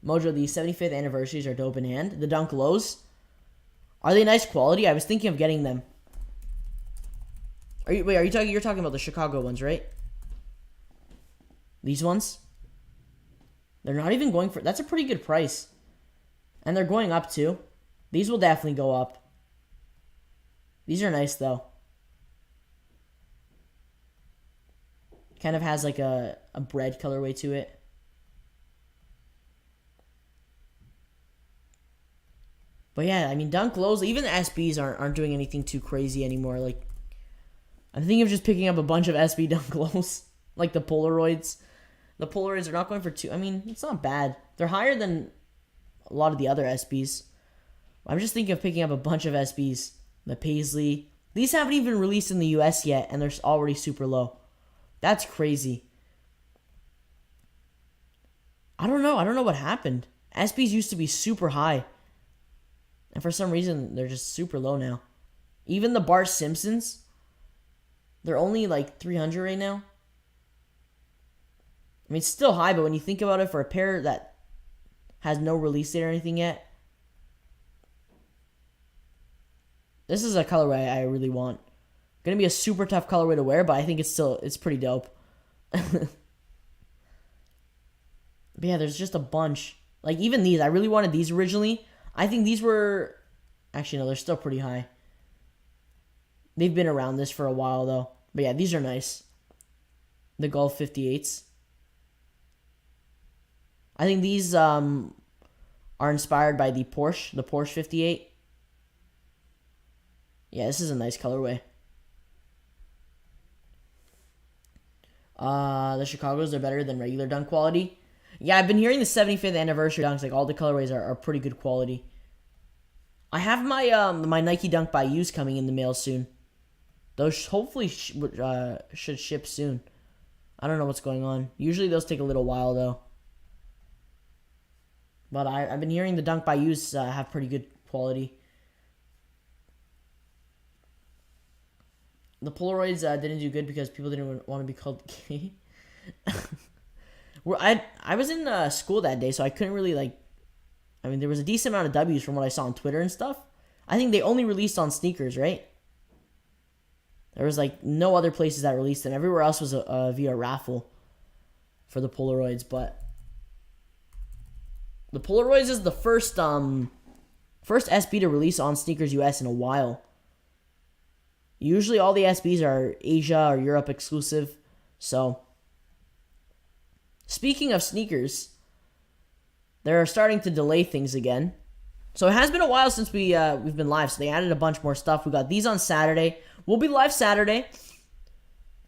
Mojo, the 75th anniversaries are dope in hand. The Dunk Lows, are they nice quality? I was thinking of getting them. You're talking about the Chicago ones, right? These ones? They're not even going for, that's a pretty good price. And they're going up too. These will definitely go up. These are nice though. Kind of has like a bread colorway to it. But yeah, I mean, Dunk Lows, even the SBs aren't doing anything too crazy anymore. Like, I'm thinking of just picking up a bunch of SB Dunk Lows. Like the Polaroids. The Polaroids are not going for two. I mean, it's not bad. They're higher than a lot of the other SBs. I'm just thinking of picking up a bunch of SBs. The Paisley. These haven't even released in the US yet, and they're already super low. That's crazy. I don't know what happened. SBs used to be super high. And for some reason, they're just super low now. Even the Bart Simpsons, they're only like 300 right now. I mean, it's still high, but when you think about it, for a pair that has no release date or anything yet, this is a colorway I really want. Gonna be a super tough colorway to wear, but I think it's pretty dope. But yeah, there's just a bunch. Like, even these, I really wanted these originally. I think these were... Actually, no, they're still pretty high. They've been around this for a while, though. But yeah, these are nice. The Golf 58s. I think these are inspired by the Porsche 58. Yeah, this is a nice colorway. The Chicago's are better than regular dunk quality. Yeah, I've been hearing the 75th anniversary dunks, like all the colorways are pretty good quality. I have my Nike Dunk by Use coming in the mail soon. Those hopefully should ship soon. I don't know what's going on. Usually those take a little while though. But I've been hearing the Dunk by Use have pretty good quality. The Polaroids didn't do good because people didn't want to be called gay. I was in school that day, so I couldn't really like... I mean, there was a decent amount of W's from what I saw on Twitter and stuff. I think they only released on sneakers, right? There was like no other places that released them. Everywhere else was via raffle for the Polaroids, but the Polaroids is the first SB to release on Sneakers US in a while. Usually all the SBs are Asia or Europe exclusive. So, speaking of sneakers, they're starting to delay things again. So it has been a while since we've been live, so they added a bunch more stuff. We got these on Saturday. We'll be live Saturday.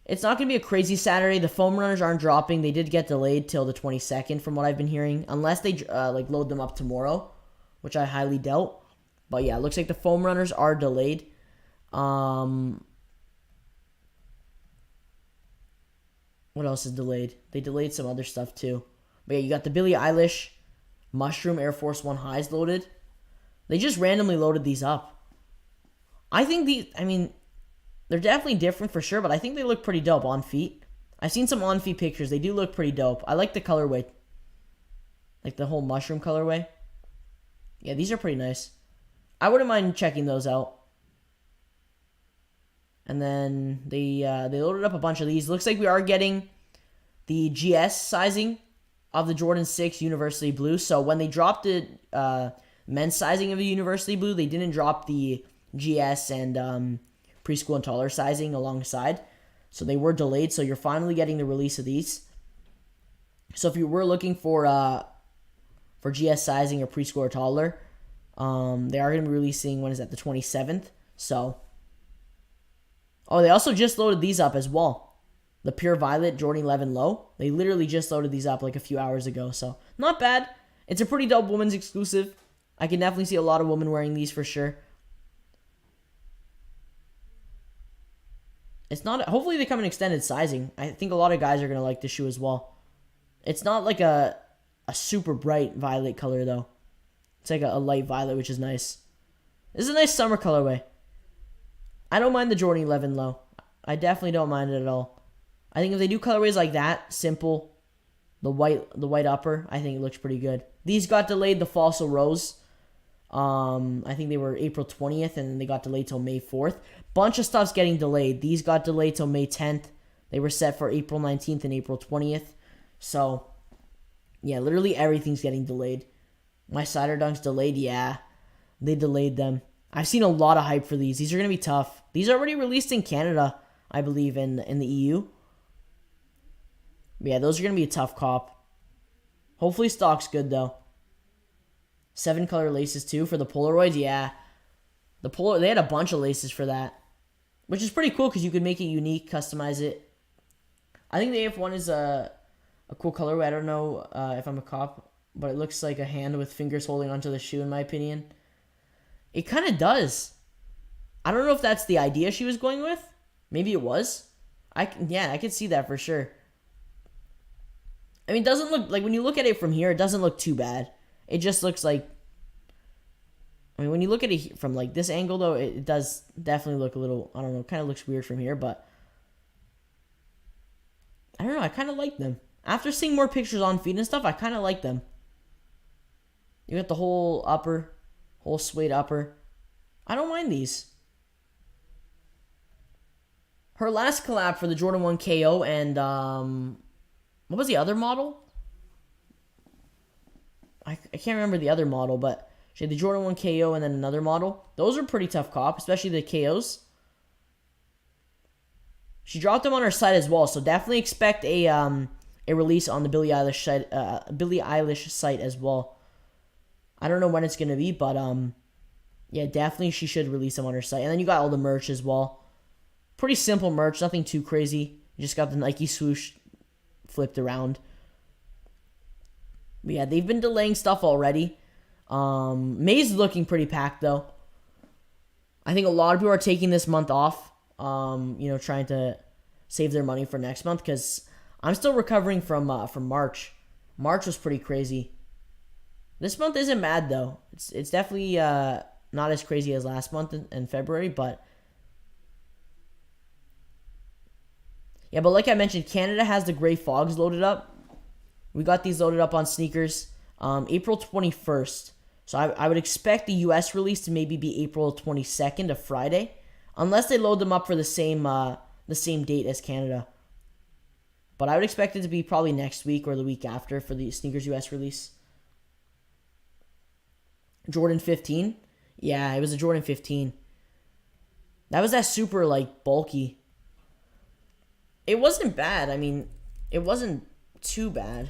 It's not going to be a crazy Saturday. The foam runners aren't dropping. They did get delayed till the 22nd from what I've been hearing. Unless they load them up tomorrow, which I highly doubt. But yeah, it looks like the foam runners are delayed. What else is delayed? They delayed some other stuff too. But yeah, you got the Billie Eilish Mushroom Air Force One highs loaded. They just randomly loaded these up. I think they're definitely different for sure, but I think they look pretty dope on feet. I've seen some on feet pictures. They do look pretty dope. I like the colorway. Like the whole mushroom colorway. Yeah, these are pretty nice. I wouldn't mind checking those out. And then they loaded up a bunch of these. Looks like we are getting the GS sizing of the Jordan 6 University Blue. So when they dropped the men's sizing of the University Blue, they didn't drop the GS and preschool and taller sizing alongside. So they were delayed. So you're finally getting the release of these. So if you were looking for GS sizing or preschool or taller, they are going to be releasing, when is that, the 27th? So... Oh, they also just loaded these up as well. The Pure Violet Jordan 11 Low. They literally just loaded these up like a few hours ago. So, not bad. It's a pretty dope women's exclusive. I can definitely see a lot of women wearing these for sure. It's not... Hopefully they come in extended sizing. I think a lot of guys are going to like this shoe as well. It's not like a super bright violet color though. It's like a light violet, which is nice. This is a nice summer colorway. I don't mind the Jordan 11 Low. I definitely don't mind it at all. I think if they do colorways like that, simple, the white upper, I think it looks pretty good. These got delayed, the Fossil Rose. I think they were April 20th, and then they got delayed till May 4th. Bunch of stuff's getting delayed. These got delayed till May 10th. They were set for April 19th and April 20th. So, yeah, literally everything's getting delayed. My Cider Dunks delayed, yeah. They delayed them. I've seen a lot of hype for these. These are going to be tough. These are already released in Canada, I believe, in the EU. But yeah, those are going to be a tough cop. Hopefully stock's good, though. 7 color laces, too, for the Polaroids. Yeah. They had a bunch of laces for that. Which is pretty cool, because you could make it unique, customize it. I think the AF1 is a cool colorway. I don't know if I'm a cop, but it looks like a hand with fingers holding onto the shoe, in my opinion. It kind of does. I don't know if that's the idea she was going with. Maybe it was. I could see that for sure. I mean, it doesn't look... Like, when you look at it from here, it doesn't look too bad. It just looks like... I mean, when you look at it from like this angle, though, it does definitely look a little, I don't know, kind of looks weird from here, but I don't know, I kind of like them. After seeing more pictures on feed and stuff, I kind of like them. You got the whole upper, whole suede upper. I don't mind these. Her last collab for the Jordan 1 KO and, what was the other model? I can't remember the other model, but she had the Jordan 1 KO and then another model. Those are pretty tough cop, especially the KOs. She dropped them on her site as well, so definitely expect a release on the Billie Eilish site as well. I don't know when it's gonna be, but yeah, definitely she should release them on her site. And then you got all the merch as well. Pretty simple merch, nothing too crazy. You just got the Nike swoosh flipped around. But yeah, they've been delaying stuff already. May's looking pretty packed though. I think a lot of people are taking this month off. Trying to save their money for next month because I'm still recovering from March. March was pretty crazy. This month isn't bad though. It's definitely not as crazy as last month in February, but yeah. But like I mentioned, Canada has the gray fogs loaded up. We got these loaded up on sneakers April 21st. So I would expect the US release to maybe be April 22nd, a Friday, unless they load them up for the same date as Canada. But I would expect it to be probably next week or the week after for the sneakers US release. Jordan 15? Yeah, it was a Jordan 15. That was that super, like, bulky. It wasn't bad. I mean, it wasn't too bad.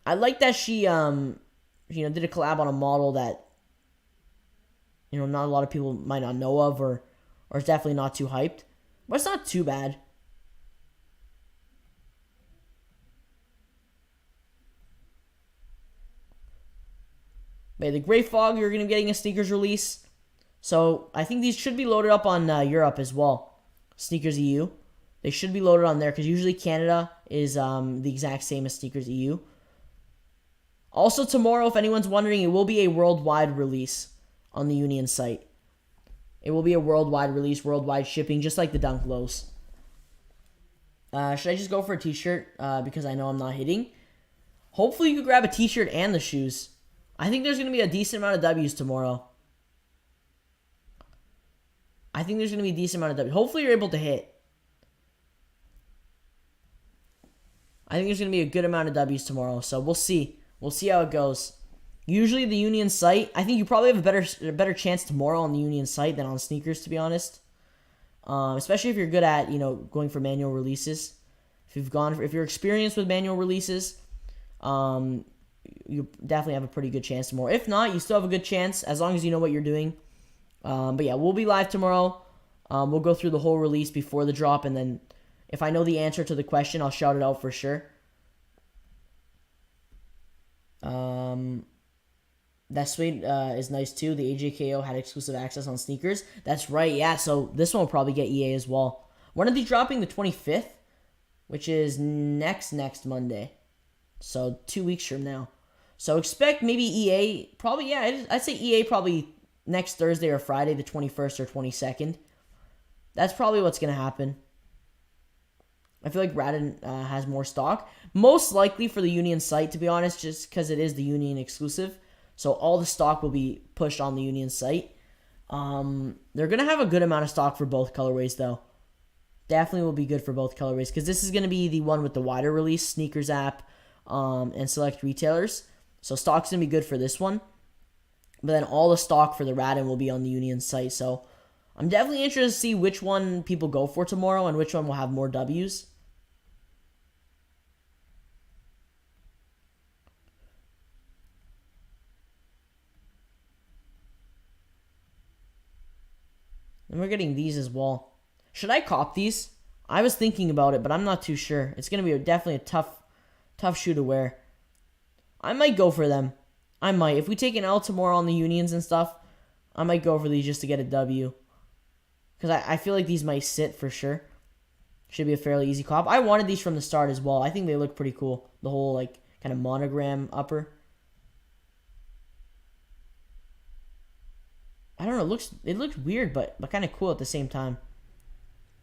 I like that she, did a collab on a model that, not a lot of people might not know of or is definitely not too hyped. But it's not too bad. But the Gray Fog, you're going to be getting a sneakers release. So I think these should be loaded up on Europe as well. Sneakers EU. They should be loaded on there because usually Canada is the exact same as Sneakers EU. Also tomorrow, if anyone's wondering, it will be a worldwide release on the Union site. It will be a worldwide release, worldwide shipping, just like the Dunk Lows. Should I just go for a t-shirt because I know I'm not hitting? Hopefully you could grab a t-shirt and the shoes. I think there's going to be a decent amount of W's tomorrow. I think there's going to be a decent amount of W's. Hopefully you're able to hit. I think there's going to be a good amount of W's tomorrow, so we'll see. We'll see how it goes. Usually the Union site, I think you probably have a better chance tomorrow on the Union site than on sneakers, to be honest. Especially if you're good at, going for manual releases. If you're experienced with manual releases, you definitely have a pretty good chance tomorrow. If not, you still have a good chance as long as you know what you're doing. But yeah, we'll be live tomorrow. We'll go through the whole release before the drop, and then if I know the answer to the question, I'll shout it out for sure. That suede is nice too. The AJKO had exclusive access on sneakers. That's right, yeah. So this one will probably get EA as well. When are they dropping? The 25th, which is next Monday. So 2 weeks from now. So expect maybe EA, probably, yeah, I'd say EA probably next Thursday or Friday, the 21st or 22nd. That's probably what's going to happen. I feel like Rattan has more stock. Most likely for the Union site, to be honest, just because it is the Union exclusive. So all the stock will be pushed on the Union site. They're going to have a good amount of stock for both colorways, though. Definitely will be good for both colorways, because this is going to be the one with the wider release, Sneakers app, and select retailers. So stock's going to be good for this one. But then all the stock for the Rattan will be on the Union site. So I'm definitely interested to see which one people go for tomorrow and which one will have more W's. And we're getting these as well. Should I cop these? I was thinking about it, but I'm not too sure. It's going to be definitely a tough shoe to wear. I might go for them. I might. If we take an L tomorrow on the Unions and stuff, I might go for these just to get a W. Because I feel like these might sit for sure. Should be a fairly easy cop. I wanted these from the start as well. I think they look pretty cool. The whole, kind of monogram upper. I don't know. It looks weird, but kind of cool at the same time.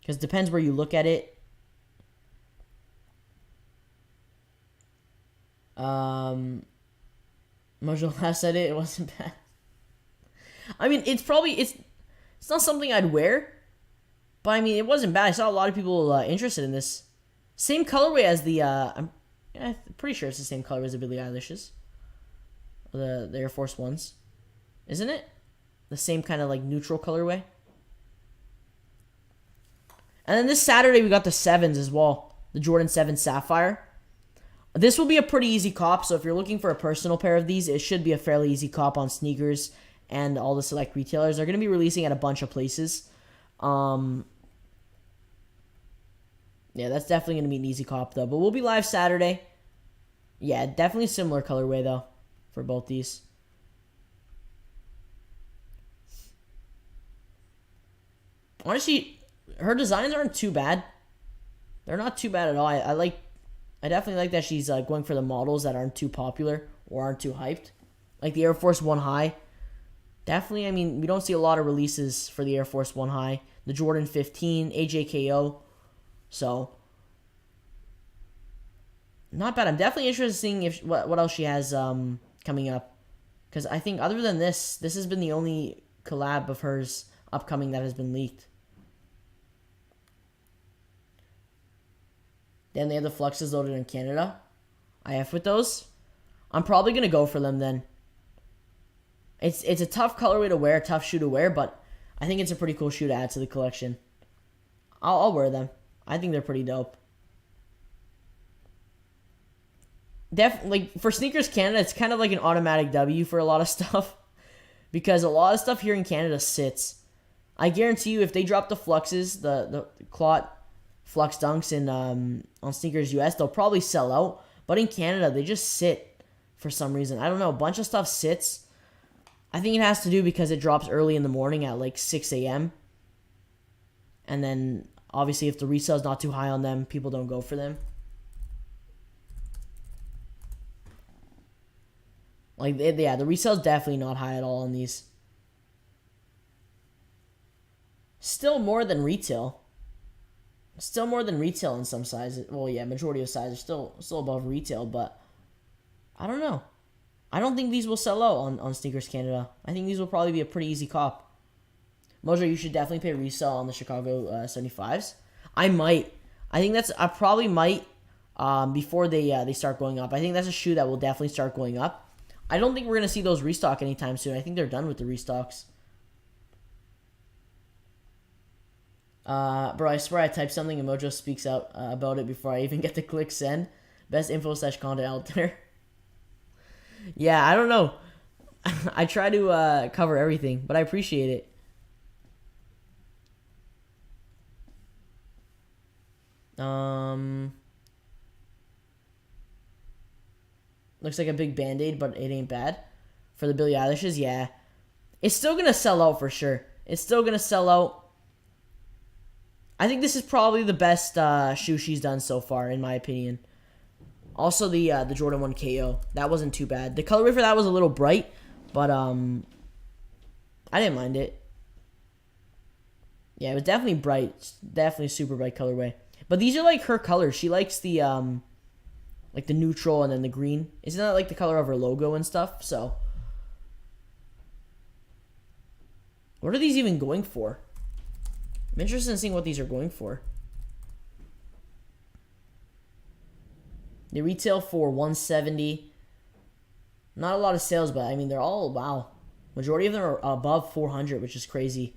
Because it depends where you look at it. Mojo last said it wasn't bad. I mean, it's not something I'd wear, but I mean, it wasn't bad. I saw a lot of people interested in this. Same colorway as the I'm pretty sure it's the same color as the Billie Eilish's, the Air Force Ones, isn't it? The same kind of like neutral colorway. And then this Saturday we got the 7s as well, the Jordan 7 Sapphire. This will be a pretty easy cop, so if you're looking for a personal pair of these, it should be a fairly easy cop on sneakers and all the select retailers. They're going to be releasing at a bunch of places. Yeah, that's definitely going to be an easy cop, though. But we'll be live Saturday. Yeah, definitely similar colorway, though, for both these. Honestly, her designs aren't too bad. They're not too bad at all. I definitely like that she's going for the models that aren't too popular or aren't too hyped. Like the Air Force 1 High. Definitely, I mean, we don't see a lot of releases for the Air Force 1 High. The Jordan 15, AJKO. So, not bad. I'm definitely interested in seeing what else she has coming up. Because I think other than this has been the only collab of hers upcoming that has been leaked. Then they have the Fluxes loaded in Canada. IF with those. I'm probably going to go for them then. It's a tough colorway to wear, a tough shoe to wear, but I think it's a pretty cool shoe to add to the collection. I'll wear them. I think they're pretty dope. Like for Sneakers Canada, it's kind of like an automatic W for a lot of stuff. Because a lot of stuff here in Canada sits. I guarantee you if they drop the Fluxes, the clot Flux Dunks in on Sneakers US, they'll probably sell out. But in Canada, they just sit for some reason. I don't know. A bunch of stuff sits. I think it has to do because it drops early in the morning at like 6 a.m. And then, obviously, if the resale is not too high on them, people don't go for them. Like, yeah, the resale is definitely not high at all on these. Still more than retail. Still more than retail in some sizes. Well, yeah, majority of sizes are still above retail, but I don't know. I don't think these will sell out on Sneakers Canada. I think these will probably be a pretty easy cop. Mojo, you should definitely pay resale on the Chicago 75s. I might. I probably might before they start going up. I think that's a shoe that will definitely start going up. I don't think we're going to see those restock anytime soon. I think they're done with the restocks. Bro, I swear I typed something and Mojo speaks out about it before I even get to click send. Best info / content out there. Yeah, I don't know. I try to cover everything, but I appreciate it. Looks like a big Band-Aid, but it ain't bad. For the Billie Eilish's, yeah. It's still going to sell out for sure. It's still going to sell out. I think this is probably the best shoe she's done so far, in my opinion. Also, the Jordan 1 KO. That wasn't too bad. The colorway for that was a little bright, but I didn't mind it. Yeah, it was definitely bright. Definitely super bright colorway. But these are like her colors. She likes the like the neutral and then the green. Isn't that like the color of her logo and stuff? So, what are these even going for? I'm interested in seeing what these are going for. They retail for $170. Not a lot of sales, but I mean they're all wow. Majority of them are above $400, which is crazy.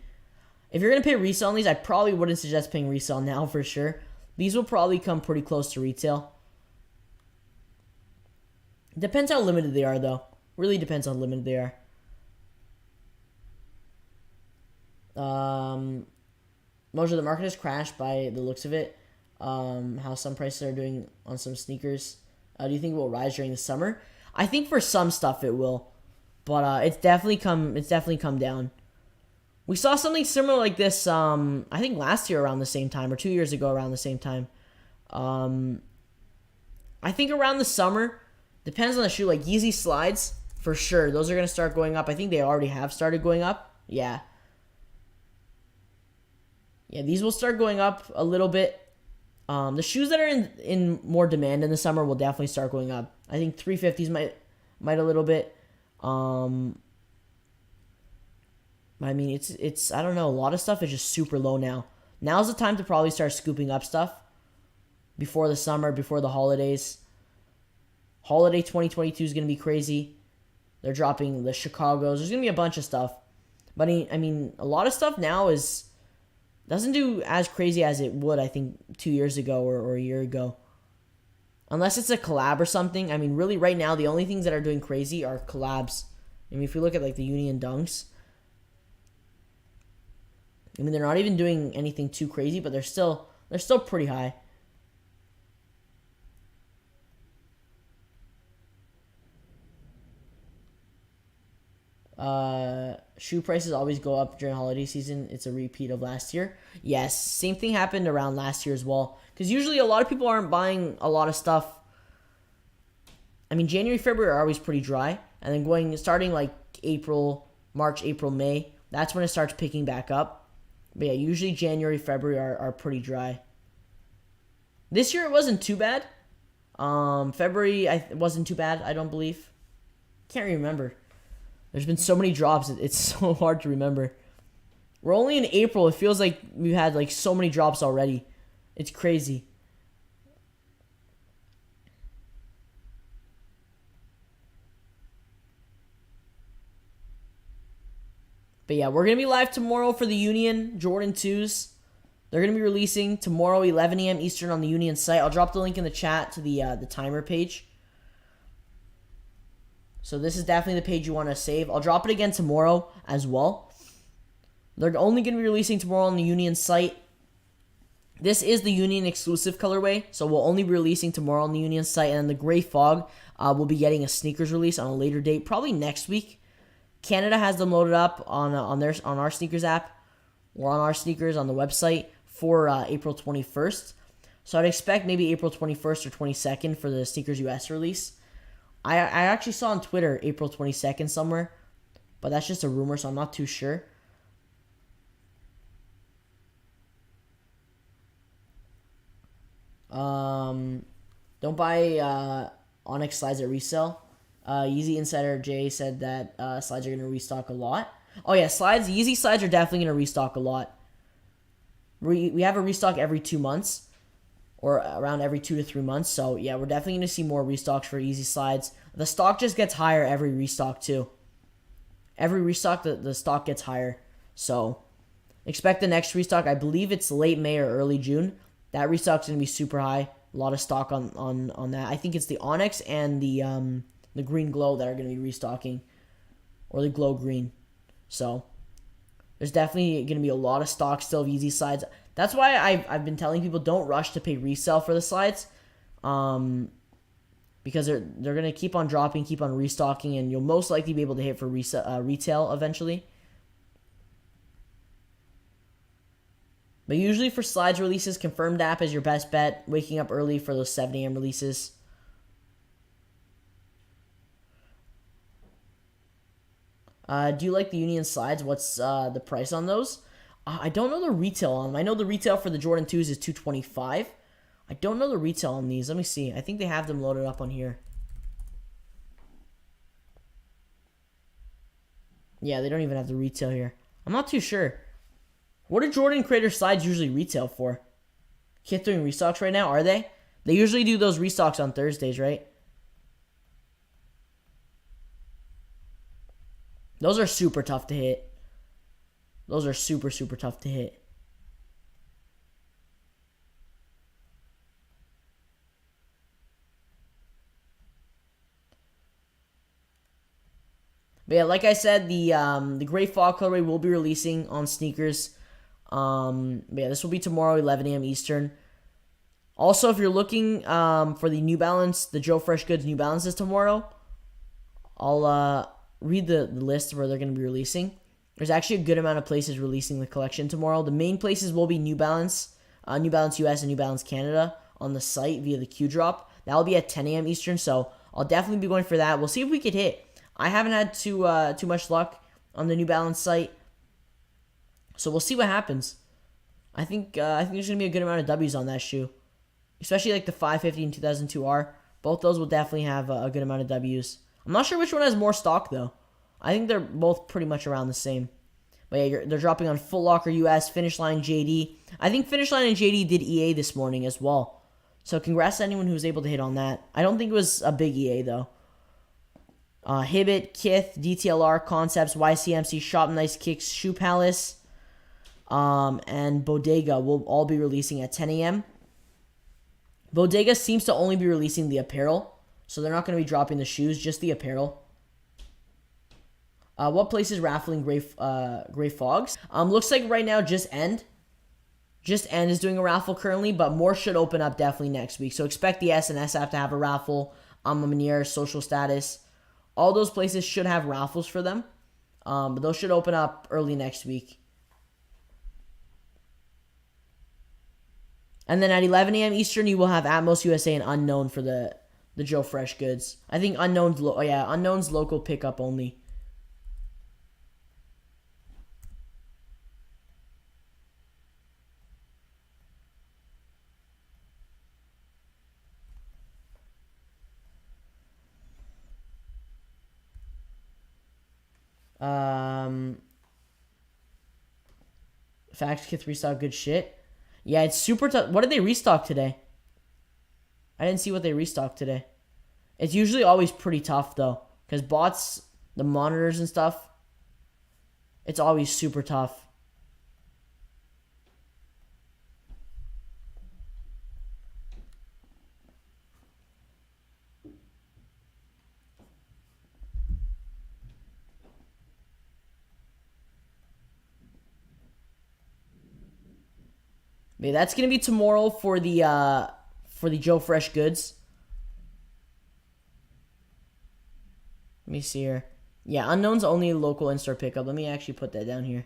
If you're gonna pay resale on these, I probably wouldn't suggest paying resale now for sure. These will probably come pretty close to retail. Depends how limited they are, though. Really depends on how limited they are. Mojo, the market has crashed by the looks of it. How some prices are doing on some sneakers. Do you think it will rise during the summer? I think for some stuff it will, but it's definitely come down. We saw something similar like this. I think last year around the same time, or 2 years ago around the same time. I think around the summer, Depends on the shoe. Like Yeezy slides, for sure. Those are going to start going up. I think they already have started going up. Yeah. Yeah, these will start going up a little bit. The shoes that are in more demand in the summer will definitely start going up. I think 350s might a little bit. I mean, it's I don't know. A lot of stuff is just super low now. Now's the time to probably start scooping up stuff before the summer, before the holidays. Holiday 2022 is going to be crazy. They're dropping the Chicago's. There's going to be a bunch of stuff. But I mean, a lot of stuff now doesn't do as crazy as it would, I think, 2 years ago or a year ago. Unless it's a collab or something. I mean, really, right now, the only things that are doing crazy are collabs. I mean, if you look at, like, the Union Dunks, I mean, they're not even doing anything too crazy, but they're still pretty high. Shoe prices always go up during holiday season. It's a repeat of last year. Yes, same thing happened around last year as well. Because usually a lot of people aren't buying a lot of stuff. I mean, January, February are always pretty dry. And then starting like March, April, May, that's when it starts picking back up. But yeah, usually January, February are pretty dry. This year it wasn't too bad. February wasn't too bad, I don't believe. Can't remember. There's been so many drops, it's so hard to remember. We're only in April. It feels like we've had like so many drops already. It's crazy. But yeah, we're going to be live tomorrow for the Union Jordan 2s. They're going to be releasing tomorrow, 11 a.m. Eastern on the Union site. I'll drop the link in the chat to the timer page. So this is definitely the page you want to save. I'll drop it again tomorrow as well. They're only going to be releasing tomorrow on the Union site. This is the Union exclusive colorway, so we'll only be releasing tomorrow on the Union site. And then the Gray Fog will be getting a sneakers release on a later date, probably next week. Canada has them loaded up on our sneakers app or on our sneakers on the website for April 21st. So I'd expect maybe April 21st or 22nd for the Sneakers US release. I actually saw on Twitter April 22nd somewhere, but that's just a rumor, so I'm not too sure. Don't buy Onyx slides at resale. Yeezy Insider Jay said that slides are going to restock a lot. Oh yeah, Yeezy slides are definitely going to restock a lot. We have a restock every 2 months, or around every 2 to 3 months. So yeah, we're definitely going to see more restocks for Yeezy slides. The stock just gets higher every restock too. Every restock, the stock gets higher. So expect the next restock. I believe it's late May or early June. That restock's going to be super high. A lot of stock on that. I think it's the Onyx and the Green Glow that are going to be restocking, or the Glow Green. So there's definitely going to be a lot of stock still of Yeezy slides. That's why I've been telling people don't rush to pay resale for the slides, because they're going to keep on dropping, keep on restocking, and you'll most likely be able to hit for retail eventually. But usually for slides releases, confirmed app is your best bet. Waking up early for those 7 a.m. releases. Do you like the Union slides? What's the price on those? I don't know the retail on them. I know the retail for the Jordan 2s is $225. I don't know the retail on these. Let me see. I think they have them loaded up on here. Yeah, they don't even have the retail here. I'm not too sure. What do Jordan Creator slides usually retail for? Kith doing restocks right now, are they? They usually do those restocks on Thursdays, right? Those are super tough to hit. Those are super, super tough to hit. But yeah, like I said, the Gray Fog colorway will be releasing on sneakers. But yeah, this will be tomorrow, 11 a.m. Eastern. Also, if you're looking for the New Balance, the Joe Fresh Goods New Balances tomorrow, I'll read the list where they're going to be releasing. There's actually a good amount of places releasing the collection tomorrow. The main places will be New Balance US, and New Balance Canada on the site via the Q Drop. That will be at 10 a.m. Eastern, so I'll definitely be going for that. We'll see if we could hit. I haven't had too much luck on the New Balance site, so we'll see what happens. I think there's gonna be a good amount of W's on that shoe, especially like the 550 and 2002R. Both those will definitely have a good amount of W's. I'm not sure which one has more stock though. I think they're both pretty much around the same. But yeah, they're dropping on Foot Locker US, Finish Line JD. I think Finish Line and JD did EA this morning as well. So congrats to anyone who was able to hit on that. I don't think it was a big EA though. Hibbett, Kith, DTLR, Concepts, YCMC, Shop Nice, Kickz, Shoe Palace, and Bodega will all be releasing at 10 a.m. Bodega seems to only be releasing the apparel, so they're not going to be dropping the shoes, just the apparel. What place is raffling Gray Fogs? Looks like right now Just End. Just End is doing a raffle currently, but more should open up definitely next week. So expect the S&S app to have a raffle. Manier, Social Status. All those places should have raffles for them. But those should open up early next week. And then at 11 a.m. Eastern, you will have Atmos USA and Unknown for the Joe Fresh goods. I think Unknown's local pickup only. Facts Kith restock good shit. Yeah, it's super tough. What did they restock today? I didn't see what they restocked today. It's usually always pretty tough though, because bots, the monitors and stuff, it's always super tough. Maybe that's gonna be tomorrow for the Joe Fresh goods. Let me see here. Yeah, Unknown's only local in-store pickup. Let me actually put that down here.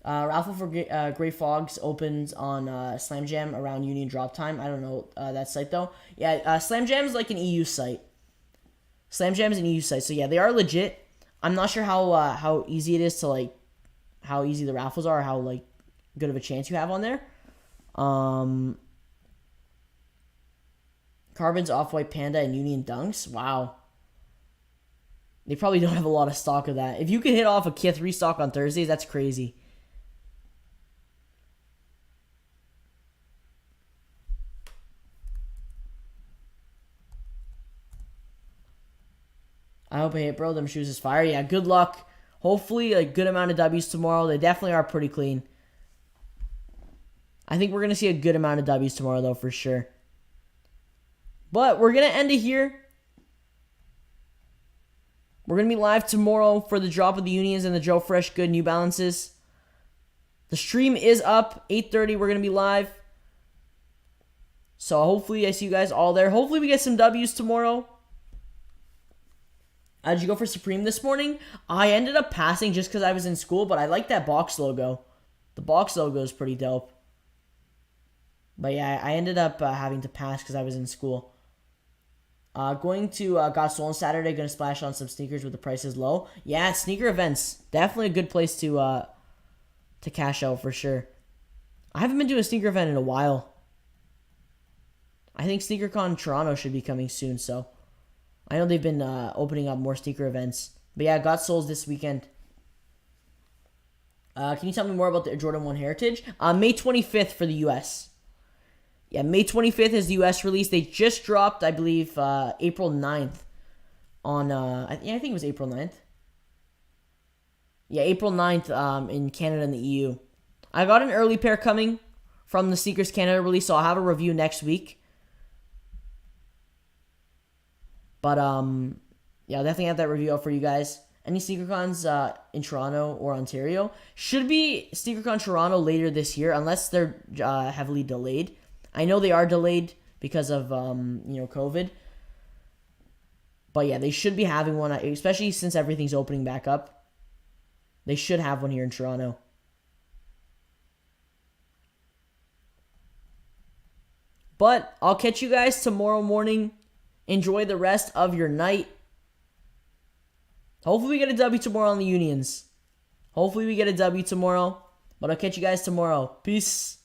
Raffle for Gray Fogs opens on Slam Jam around Union Drop Time. I don't know that site though. Yeah, Slam Jam is like an EU site. Slam Jam is an EU site, so yeah, they are legit. I'm not sure how easy it is to like, how easy the raffles are, or how like good of a chance you have on there. Carbon's Off-White Panda and Union Dunks. Wow. They probably don't have a lot of stock of that. If you could hit off a Kith restock on Thursdays, that's crazy. I hope I hit, bro. Them shoes is fire. Yeah, good luck. Hopefully a good amount of W's tomorrow. They definitely are pretty clean. I think we're going to see a good amount of W's tomorrow, though, for sure. But we're going to end it here. We're going to be live tomorrow for the drop of the Unions and the Joe Fresh Good New Balances. The stream is up. 8:30, we're going to be live. So hopefully I see you guys all there. Hopefully we get some W's tomorrow. Did you go for Supreme this morning? I ended up passing just because I was in school, but I like that box logo. The box logo is pretty dope. But yeah, I ended up having to pass because I was in school. Going to Got Soul on Saturday. Going to splash on some sneakers with the prices low. Yeah, sneaker events. Definitely a good place to cash out for sure. I haven't been to a sneaker event in a while. I think SneakerCon Toronto should be coming soon, so... I know they've been opening up more sneaker events. But yeah, Got Souls this weekend. Can you tell me more about the Jordan 1 Heritage? May 25th for the US. Yeah, May 25th is the US release. They just dropped, I believe, April 9th. I think it was April 9th. Yeah, April 9th in Canada and the EU. I got an early pair coming from the Sneakers Canada release, so I'll have a review next week. But, yeah, I'll definitely have that review out for you guys. Any SneakerCons in Toronto or Ontario? Should be SneakerCon Toronto later this year, unless they're heavily delayed. I know they are delayed because of, COVID. But, yeah, they should be having one, especially since everything's opening back up. They should have one here in Toronto. But I'll catch you guys tomorrow morning. Enjoy the rest of your night. Hopefully we get a W tomorrow on the Unions. Hopefully we get a W tomorrow. But I'll catch you guys tomorrow. Peace.